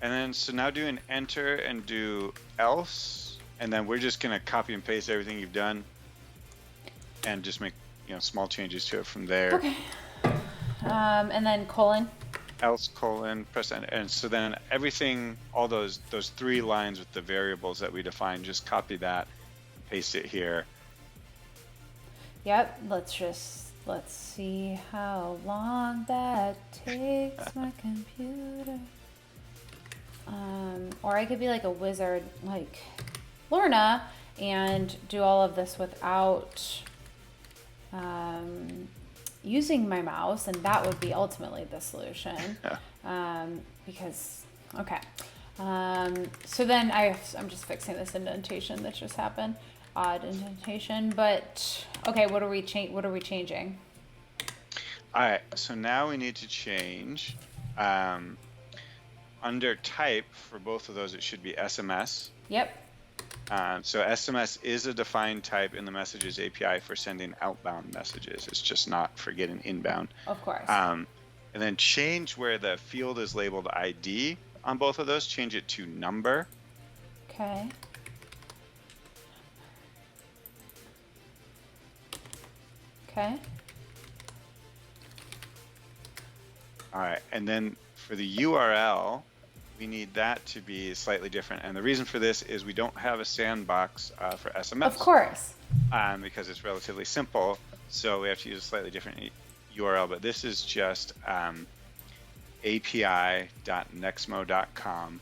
And then, so now do an enter and do else. And then we're just going to copy and paste everything you've done and just make, small changes to it from there. Okay. And then colon. Else colon, press enter. And so then everything, all those 3 lines with the variables that we defined, just copy that, paste it here. Yep, let's see how long that takes my computer. Or I could be like a wizard, like Lorna, and do all of this without using my mouse, and that would be ultimately the solution. Because, okay. So then I'm just fixing this indentation that just happened. Odd indentation, but okay, what are we changing? All right, so now we need to change under type for both of those. It should be SMS. Yep. So SMS is a defined type in the Messages API for sending outbound messages. It's just not for getting inbound. Of course. And then change where the field is labeled ID on both of those. Change it to number. Okay. Okay. All right, and then for the URL, we need that to be slightly different. And the reason for this is we don't have a sandbox for SMS. Of course. Because it's relatively simple, so we have to use a slightly different URL. But this is just api.nexmo.com.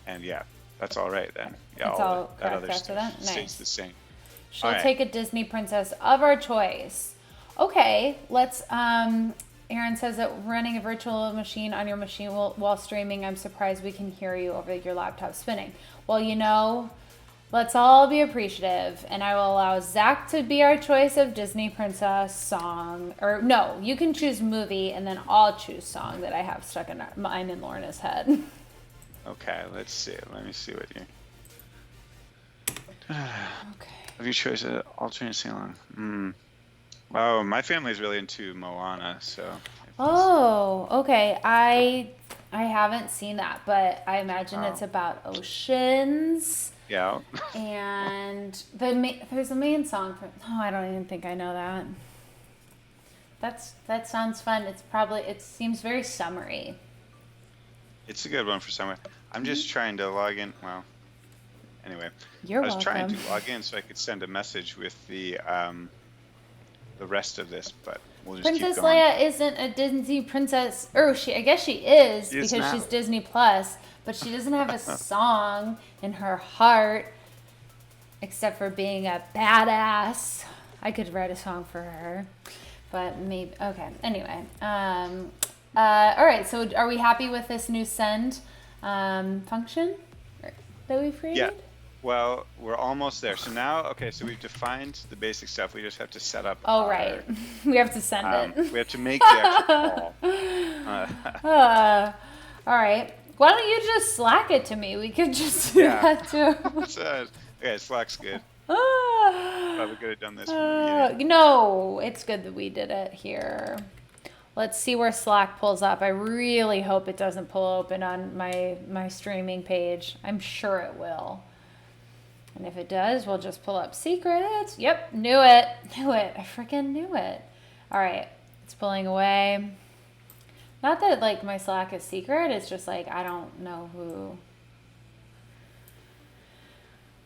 And yeah, that's all right then. Yeah, that's all that correct other after that? stays Nice. the same. She'll take a Disney princess of our choice. Okay, let's, Aaron says that running a virtual machine on your machine while streaming, I'm surprised we can hear you over your laptop spinning. Well, let's all be appreciative, and I will allow Zach to be our choice of Disney princess song. Or no, you can choose movie, and then I'll choose song that I have stuck in mine and Lorna's head. Okay, let's see. Let me see what you... Okay. Have you choice an alternate sing-along? Oh, my family's really into Moana, so... Oh, okay. I haven't seen that, but I imagine it's about oceans. Yeah. And there's a main song for... Oh, I don't even think I know that. That sounds fun. It seems very summery. It's a good one for summer. I'm just trying to log in. Well, anyway. You're welcome. welcome. Trying to log in so I could send a message with the rest of this, but we'll just Princess keep going. Leia isn't a Disney princess. Or I guess she is because now. she's Disney Plus, but she doesn't have a song in her heart except for being a badass. I could write a song for her, but maybe okay. Anyway, all right. So are we happy with this new send function that we've created? Yeah. Well, we're almost there. So now, okay, so we've defined the basic stuff. We just have to set up. Oh, right. We have to send it. We have to make the actual call. All right. Why don't you just Slack it to me? We could just do that too. Okay, Slack's good. Probably could have done this from the beginning. No, it's good that we did it here. Let's see where Slack pulls up. I really hope it doesn't pull open on my streaming page. I'm sure it will. And if it does, we'll just pull up secrets. Yep, knew it. I freaking knew it. All right, it's pulling away. Not that like my Slack is secret. It's just like I don't know who.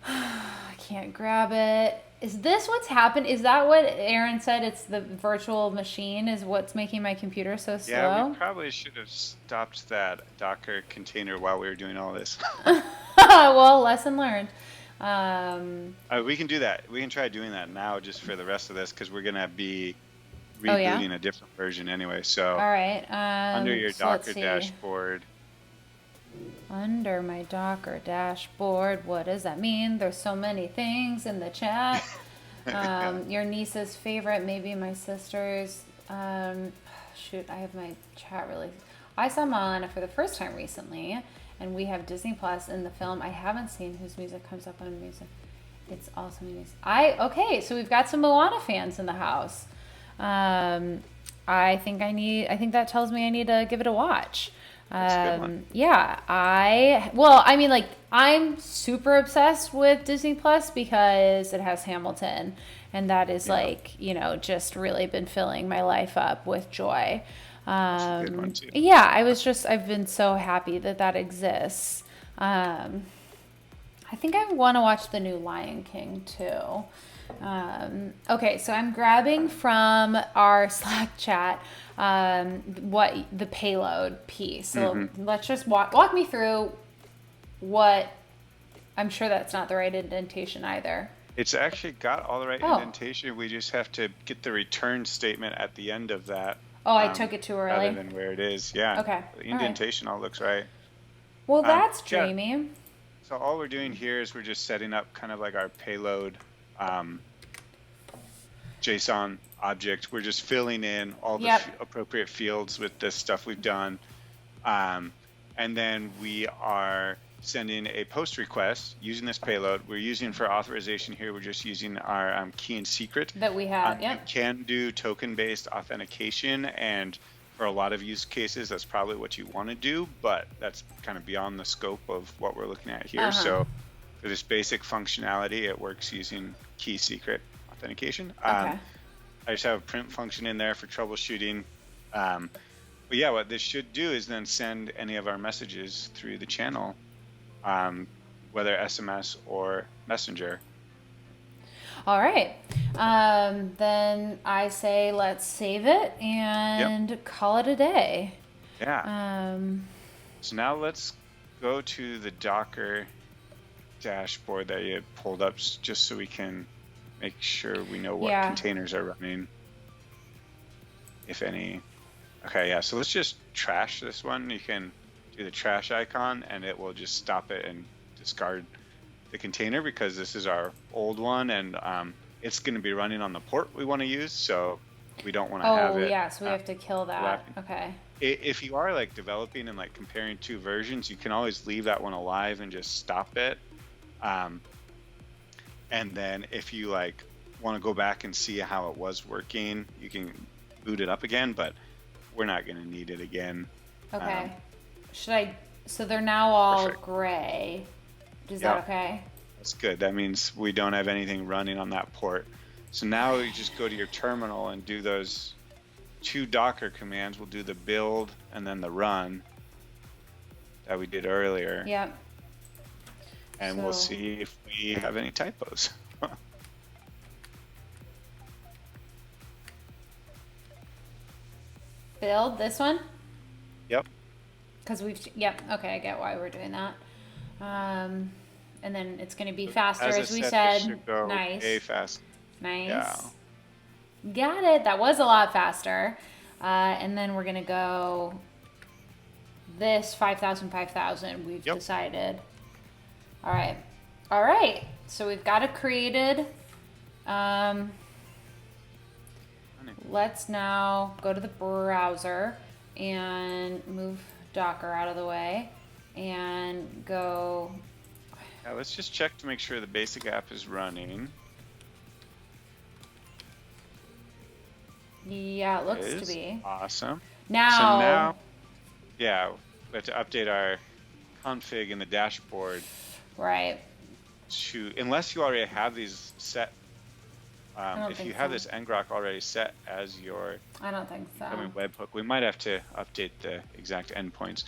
I can't grab it. Is this what's happened? Is that what Aaron said? It's the virtual machine is what's making my computer so slow? Yeah, we probably should have stopped that Docker container while we were doing all this. Well, lesson learned. We can do that. We can try doing that now just for the rest of this because we're going to be rebooting a different version anyway. So all right. under your Docker dashboard. Under my Docker dashboard, what does that mean? There's so many things in the chat. Your niece's favorite, maybe my sister's. Shoot, I have my chat really. I saw Moana for the first time recently, and we have Disney Plus in the film I haven't seen whose music comes up on music. It's also music. Okay, so we've got some Moana fans in the house. I think that tells me I need to give it a watch. That's a good one. Yeah, I'm super obsessed with Disney Plus because it has Hamilton, and that is just really been filling my life up with joy. That's a good one too. Yeah, I've been so happy that exists. I think I want to watch the new Lion King too. Okay, so I'm grabbing from our Slack chat what the payload piece. So let's just walk me through what. I'm sure that's not the right indentation either. It's actually got all the right indentation. We just have to get the return statement at the end of that. Oh, I took it too early. Rather than where it is. Yeah. Okay. The indentation all looks right. Well, that's dreamy. Yeah. So all we're doing here is we're just setting up kind of like our payload JSON object. We're just filling in all the appropriate fields with this stuff we've done. And then we are sending a post request using this payload. We're using for authorization here, we're just using our key and secret. That we have, You can do token-based authentication, and for a lot of use cases, that's probably what you want to do, but that's kind of beyond the scope of what we're looking at here. So for this basic functionality, it works using key secret authentication. I just have a print function in there for troubleshooting. But yeah, what this should do is then send any of our messages through the channel, whether SMS or Messenger. All right. Then I say let's save it and call it a day. Yeah. So now let's go to the Docker dashboard that you had pulled up just so we can make sure we know what containers are running, if any. Okay, yeah, so let's just trash this one. You can do the trash icon and it will just stop it and discard the container because this is our old one, and it's going to be running on the port we want to use, so we don't want to have it. Oh, yeah, so we have to kill that. Okay. If you are like developing and like comparing two versions, you can always leave that one alive and just stop it. And then if you like want to go back and see how it was working, you can boot it up again, but we're not going to need it again. Okay. So they're now all perfect. gray. Is that okay? That's good. That means we don't have anything running on that port. So now you just go to your terminal and do those two Docker commands. We'll do the build and then the run that we did earlier. Yep. And we'll see if we have any typos. Build this one? Yep. Because okay, I get why we're doing that. And then it's going to be faster, as we said. Nice. Fast. Nice. Yeah. Got it. That was a lot faster. And then we're going to go this 5,000, 5,000. We've decided. All right. So we've got it created. Let's now go to the browser and move Docker out of the way and go. Yeah, let's just check to make sure the basic app is running. Yeah, it looks to be. Awesome. Now, we have to update our config in the dashboard. Right. Unless you already have these set. If you have so. this ngrok already set as your I don't think so. webhook, we might have to update the exact endpoints.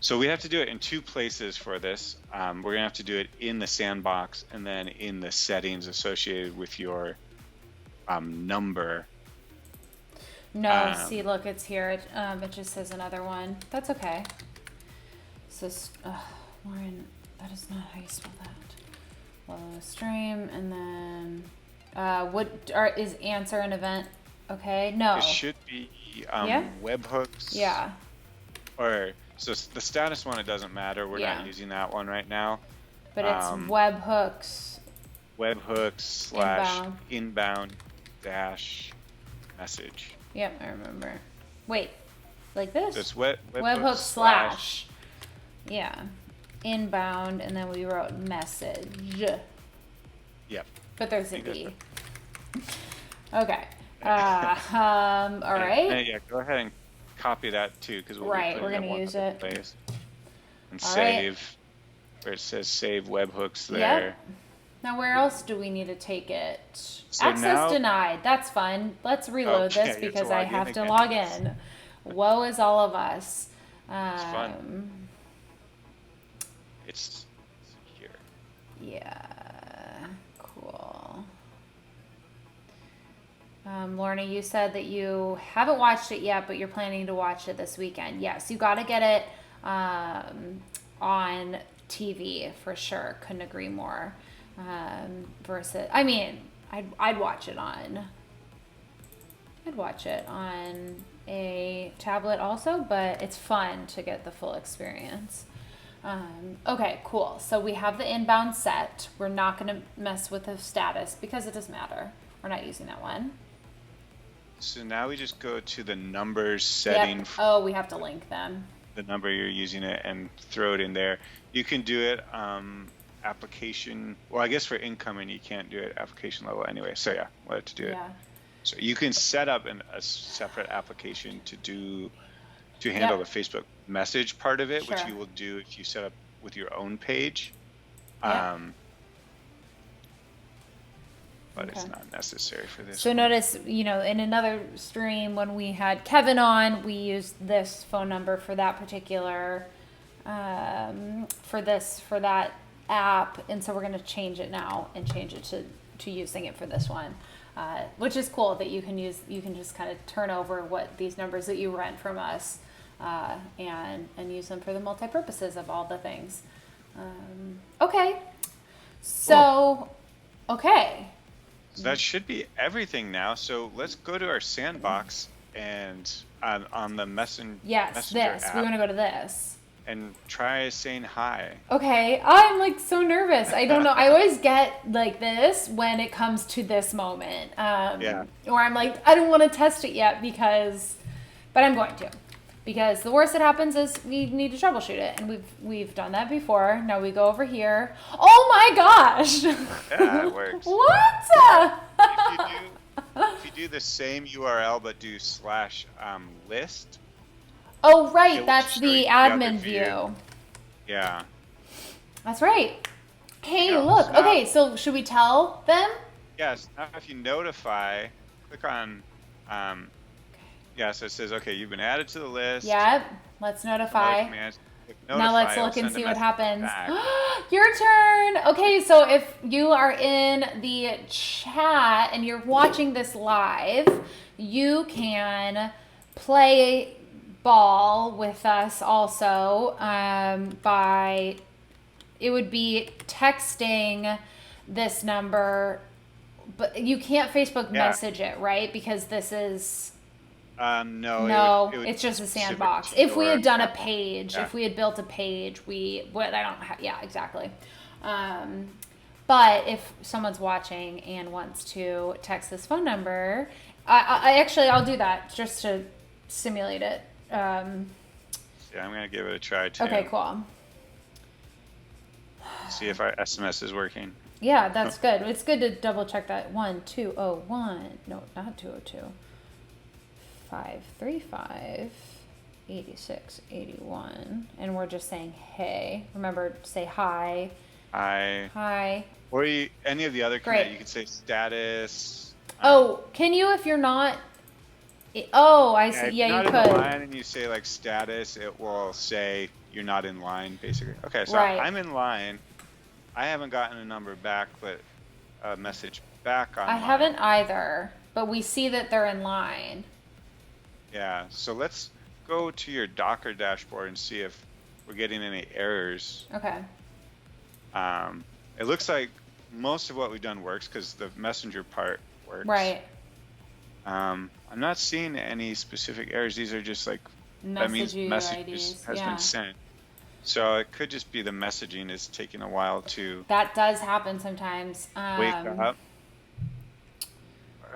So we have to do it in two places for this. We're going to have to do it in the sandbox and then in the settings associated with your number. No, see, look, it's here. It just says another one. That's okay. So, Lauren, that is not how you spell that. Stream, and then is answer an event? Okay, no. It should be webhooks. Yeah. So the status one, it doesn't matter. We're not using that one right now. But it's webhooks. Webhooks / inbound dash message. Yep, I remember. Wait, like this? So it's Webhook slash. Yeah. Inbound, and then we wrote message. Yep. But there's a You got D. Okay. All right. Yeah, go ahead and copy that too, because we'll Right, be we're putting gonna it use one it. place. And All save, right. where it says save webhooks there. Yep. Now where else do we need to take it? So Access now, denied. That's fun. Let's reload okay, this you have to because I log in have to again. log in. Woe is all of us. It's fun. It's secure. Yeah. Cool. Lorna, you said that you haven't watched it yet, but you're planning to watch it this weekend. Yes, you got to get it on TV for sure. Couldn't agree more. Versus, I mean, I'd watch it on. I'd watch it on a tablet also, but it's fun to get the full experience. Okay, cool. So we have the inbound set. We're not going to mess with the status because it doesn't matter. We're not using that one. So now we just go to the numbers setting. Yep. Oh, we have to link them. The number you're using it and throw it in there. You can do it application. Well, I guess for incoming you can't do it application level anyway. So yeah, we'll have to do it. Yeah. So you can set up a separate application to handle Yep. the Facebook message part of it, which Sure. you will do if you set up with your own page. Yep. But it's Okay. not necessary for this So one. notice, in another stream when we had Kevin on, we used this phone number for that particular, for that app, and so we're going to change it now and change it to using it for this one, which is cool that you can just kind of turn over what these numbers that you rent from us, and use them for the multi-purposes of all the things. Okay, so okay. So that should be everything now. So let's go to our sandbox and on the Messenger Yes, this. app We want to go to this. and try saying hi. Okay, I'm like so nervous. I don't know. I always get like this when it comes to this moment. Yeah. Or I'm like, I don't want to test it yet but I'm going to. Because the worst that happens is we need to troubleshoot it, and we've done that before. Now we go over here. Oh my gosh! Yeah, it works. What? If you do the same URL but do /list. Oh right, will that's show the you the admin other view. Yeah. That's right. Hey, Yeah, look. so now- Okay, so should we tell them? Yes. Now if you notify, click on. Yeah. So it says, okay, you've been added to the list. Yep. Let's Another notify. command, click Now notify, let's it'll look and send a see what message happens. back. Your turn. Okay, so if you are in the chat and you're watching this live, you can play ball with us also it would be texting this number, but you can't Facebook Yeah. message it, right? Because this is... No. No, it would it's just a specific sandbox. to If we your had done a app. page, Yeah. if we had built a page, yeah, exactly. But if someone's watching and wants to text this phone number, I'll do that just to simulate it. Yeah, I'm gonna give it a try too. Okay, cool. See if our SMS is working. Yeah, that's good. It's good to double check that. 1201. No, not 202. 535 8681, and we're just saying hey. Remember, say hi. Hi. Or any of the other Great. command, you could say status. Oh, can you if you're not? Oh, I Yeah, see. if Yeah, you're you not in the could. line and you say like status, it will say you're not in line, basically. Okay, so Right. I'm in line. I haven't gotten a number back, but a message back on I mine. haven't either, but we see that they're in line. Yeah, so let's go to your Docker dashboard and see if we're getting any errors. Okay. It looks like most of what we've done works because the messenger part works. Right. I'm not seeing any specific errors. These are just like, that means Message messages IDs. has Yeah. been sent. So it could just be the messaging is taking a while to That does happen sometimes. wake up.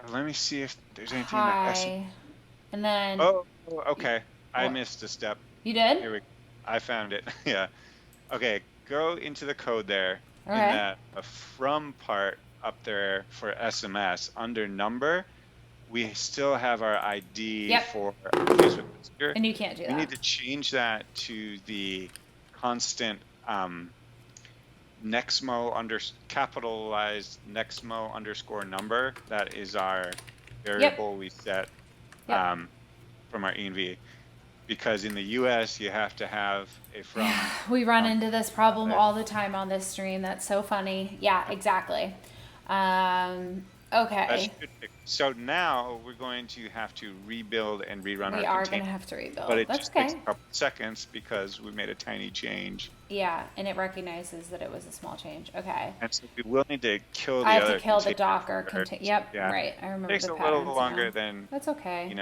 Let me see if there's anything in the Hi. And then, Oh, okay. I what? missed a step. You did? Here we I found it. Yeah. Okay, go into the code there in Okay. that from part up there for SMS under number. We still have our ID Yep. for our Facebook Messenger. And you can't do We need that. to change that to the constant Nexmo capitalized Nexmo underscore number. That is our Yep. variable we set Yep. from our env. Because in the US, you have to have a Yeah, from we run um, into this problem method. all the time on this stream. That's so funny. Yeah, exactly. Okay. So now we're going to have to rebuild and rerun We our are going container, to have to but rebuild. it That's just takes okay. a couple seconds because we made a tiny change. Yeah, and it recognizes that it was a small change. Okay. And so we will need to kill I the have to other kill the container Docker first. contain. Yep, Yeah, right. I remember takes the a little patterns longer now. than, That's okay.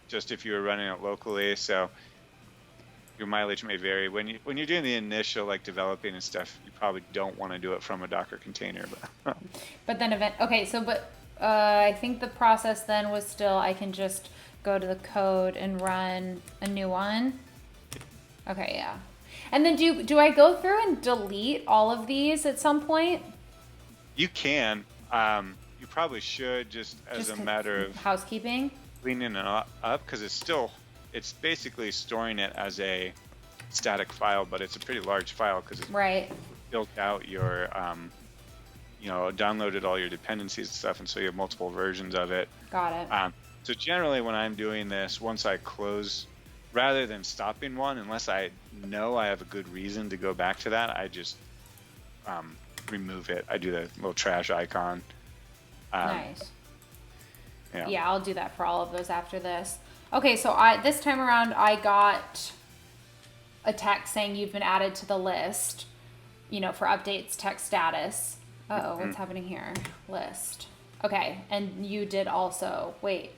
just if you were running it locally. So your mileage may vary. When you're doing the initial like developing and stuff, you probably don't want to do it from a Docker container. But But then okay, I think the process then was still I can just go to the code and run a new one. Okay, yeah. And then do I go through and delete all of these at some point? you can. You probably should just as Just a matter of housekeeping? cleaning it up because it's basically storing it as a static file, but it's a pretty large file because it's Right. built out your downloaded all your dependencies and stuff, and so you have multiple versions of it. Got it. So generally when I'm doing this, once I close, rather than stopping one, unless I know I have a good reason to go back to that, I just remove it. I do the little trash icon. Nice. Yeah. Yeah, I'll do that for all of those after this. Okay, so this time around I got a text saying you've been added to the list, for updates, text status. Uh-oh, what's happening here? List. Okay, and you did also. Wait,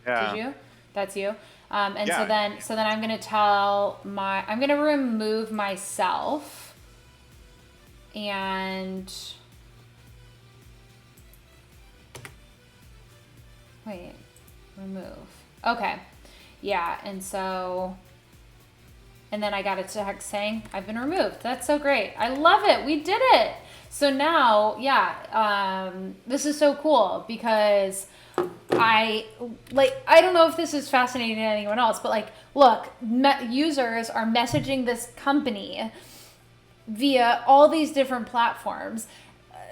Yeah. did you? That's you. And Yeah. so then I'm gonna remove myself and wait, remove. Okay. Yeah, and then I got a text saying I've been removed. That's so great. I love it. We did it. So now, yeah, this is so cool because I don't know if this is fascinating to anyone else, but look, users are messaging this company via all these different platforms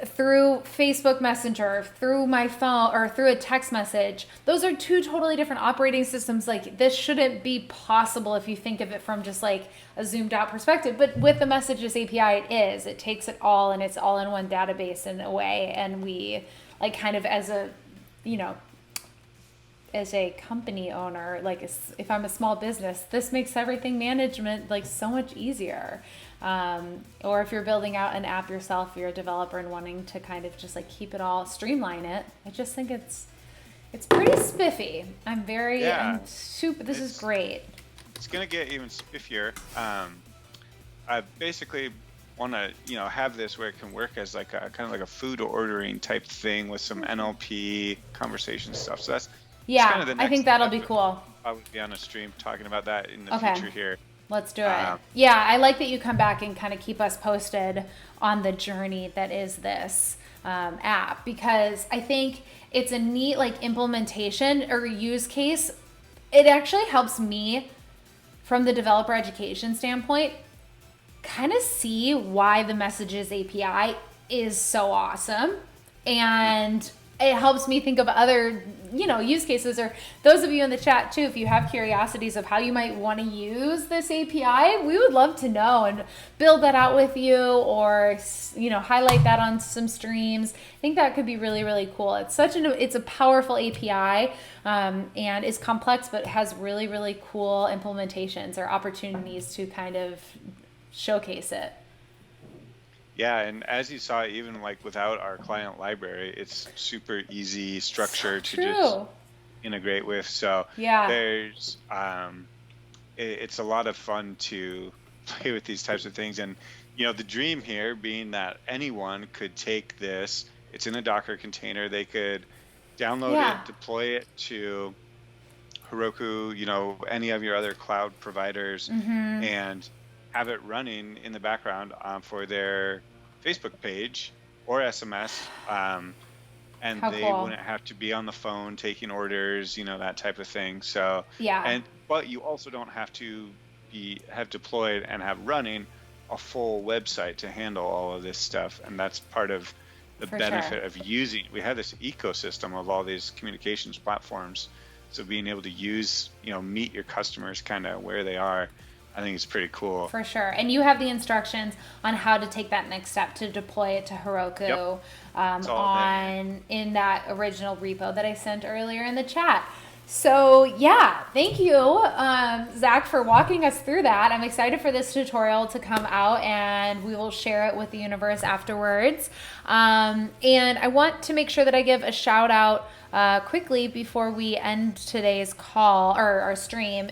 through Facebook Messenger, through my phone, or through a text message. Those are two totally different operating systems. This shouldn't be possible if you think of it from just a zoomed out perspective. But with the Messages API, it is. It takes it all and it's all in one database in a way. And we kind of as a, as a company owner, if I'm a small business, this makes everything management so much easier. Or if you're building out an app yourself, you're a developer and wanting to kind of just keep it all, streamline it. I just think it's pretty spiffy. I'm super. This is great. It's gonna get even spiffier. I basically want to have this where it can work as a kind of a food ordering type thing with some NLP conversation stuff. So that's kind of the next I think that'll be step. cool. I would be on a stream talking about that in the Okay. future here. Let's do it. Yeah, I like that you come back and kind of keep us posted on the journey that is this app, because I think it's a neat implementation or use case. It actually helps me from the developer education standpoint kind of see why the Messages API is so awesome, and it helps me think of other use cases, or those of you in the chat too, if you have curiosities of how you might want to use this API, we would love to know and build that out with you, or highlight that on some streams. I think that could be really, really cool. It's a powerful API, and is complex, but has really, really cool implementations or opportunities to kind of showcase it. Yeah, and as you saw, even without our client library, it's super easy structure to just integrate with. So yeah, there's it's a lot of fun to play with these types of things. And the dream here being that anyone could take this. It's in a Docker container. They could download it, deploy it to Heroku, any of your other cloud providers, and have it running in the background for their Facebook page or SMS. And How they cool. wouldn't have to be on the phone taking orders, that type of thing. So, Yeah, but you also don't have to have deployed and have running a full website to handle all of this stuff. And that's part of the for sure. benefit of we have this ecosystem of all these communications platforms. So being able to meet your customers kind of where they are, I think it's pretty cool. For sure. And you have the instructions on how to take that next step to deploy it to Heroku, Yep. It's all there. in that original repo that I sent earlier in the chat. So yeah, thank you, Zach, for walking us through that. I'm excited for this tutorial to come out, and we will share it with the universe afterwards. And I want to make sure that I give a shout out quickly before we end today's call or our stream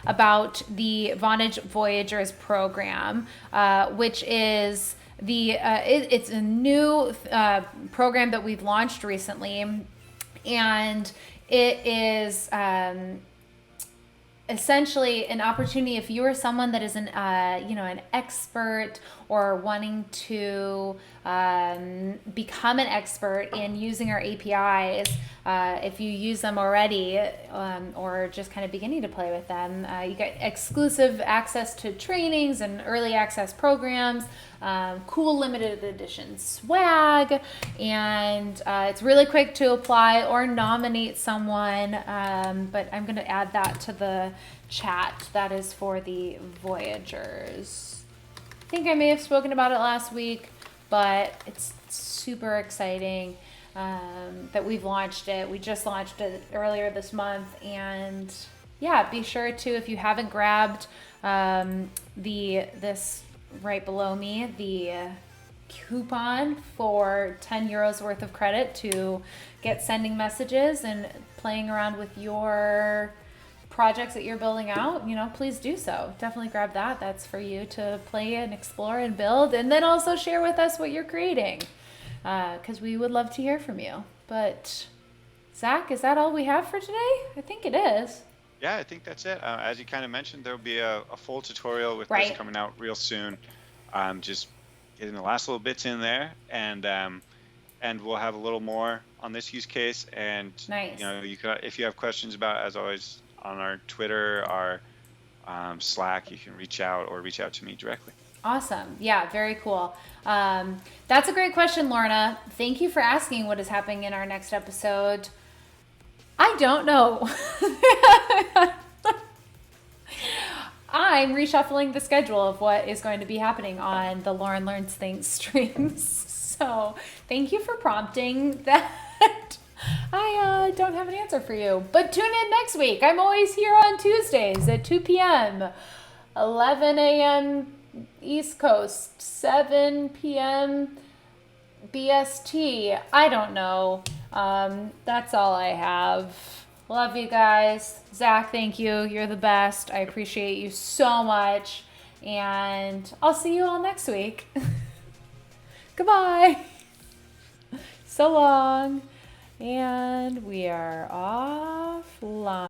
about the Vonage Voyagers program, which is it's a new program that we've launched recently, and it is essentially an opportunity if you are someone that is an expert or wanting to become an expert in using our APIs. If you use them already or just kind of beginning to play with them, you get exclusive access to trainings and early access programs, cool limited edition swag, and it's really quick to apply or nominate someone, but I'm going to add that to the chat. That is for the Voyagers. I think I may have spoken about it last week, but it's super exciting that we've launched it. We just launched it earlier this month, and yeah, be sure to, if you haven't grabbed this right below me, the coupon for 10 euros worth of credit to get sending messages and playing around with your projects that you're building out, please do so. Definitely grab that. That's for you to play and explore and build, and then also share with us what you're creating, because we would love to hear from you. But Zach, is that all we have for today? I think it is. Yeah, I think that's it. As you kind of mentioned, there'll be a full tutorial with Right. this coming out real soon. Just getting the last little bits in there, and we'll have a little more on this use case. And Nice. you can, if you have questions about it, as always, on our Twitter, our Slack, you can reach out to me directly. Awesome. Yeah, very cool. That's a great question, Lorna. Thank you for asking what is happening in our next episode. I don't know. I'm reshuffling the schedule of what is going to be happening on the Lauren Learns Things streams. So thank you for prompting that. I don't have an answer for you, but tune in next week. I'm always here on Tuesdays at 2 p.m., 11 a.m. East Coast, 7 p.m. BST. I don't know. That's all I have. Love you guys. Zach, thank you. You're the best. I appreciate you so much. And I'll see you all next week. Goodbye. So long. And we are offline.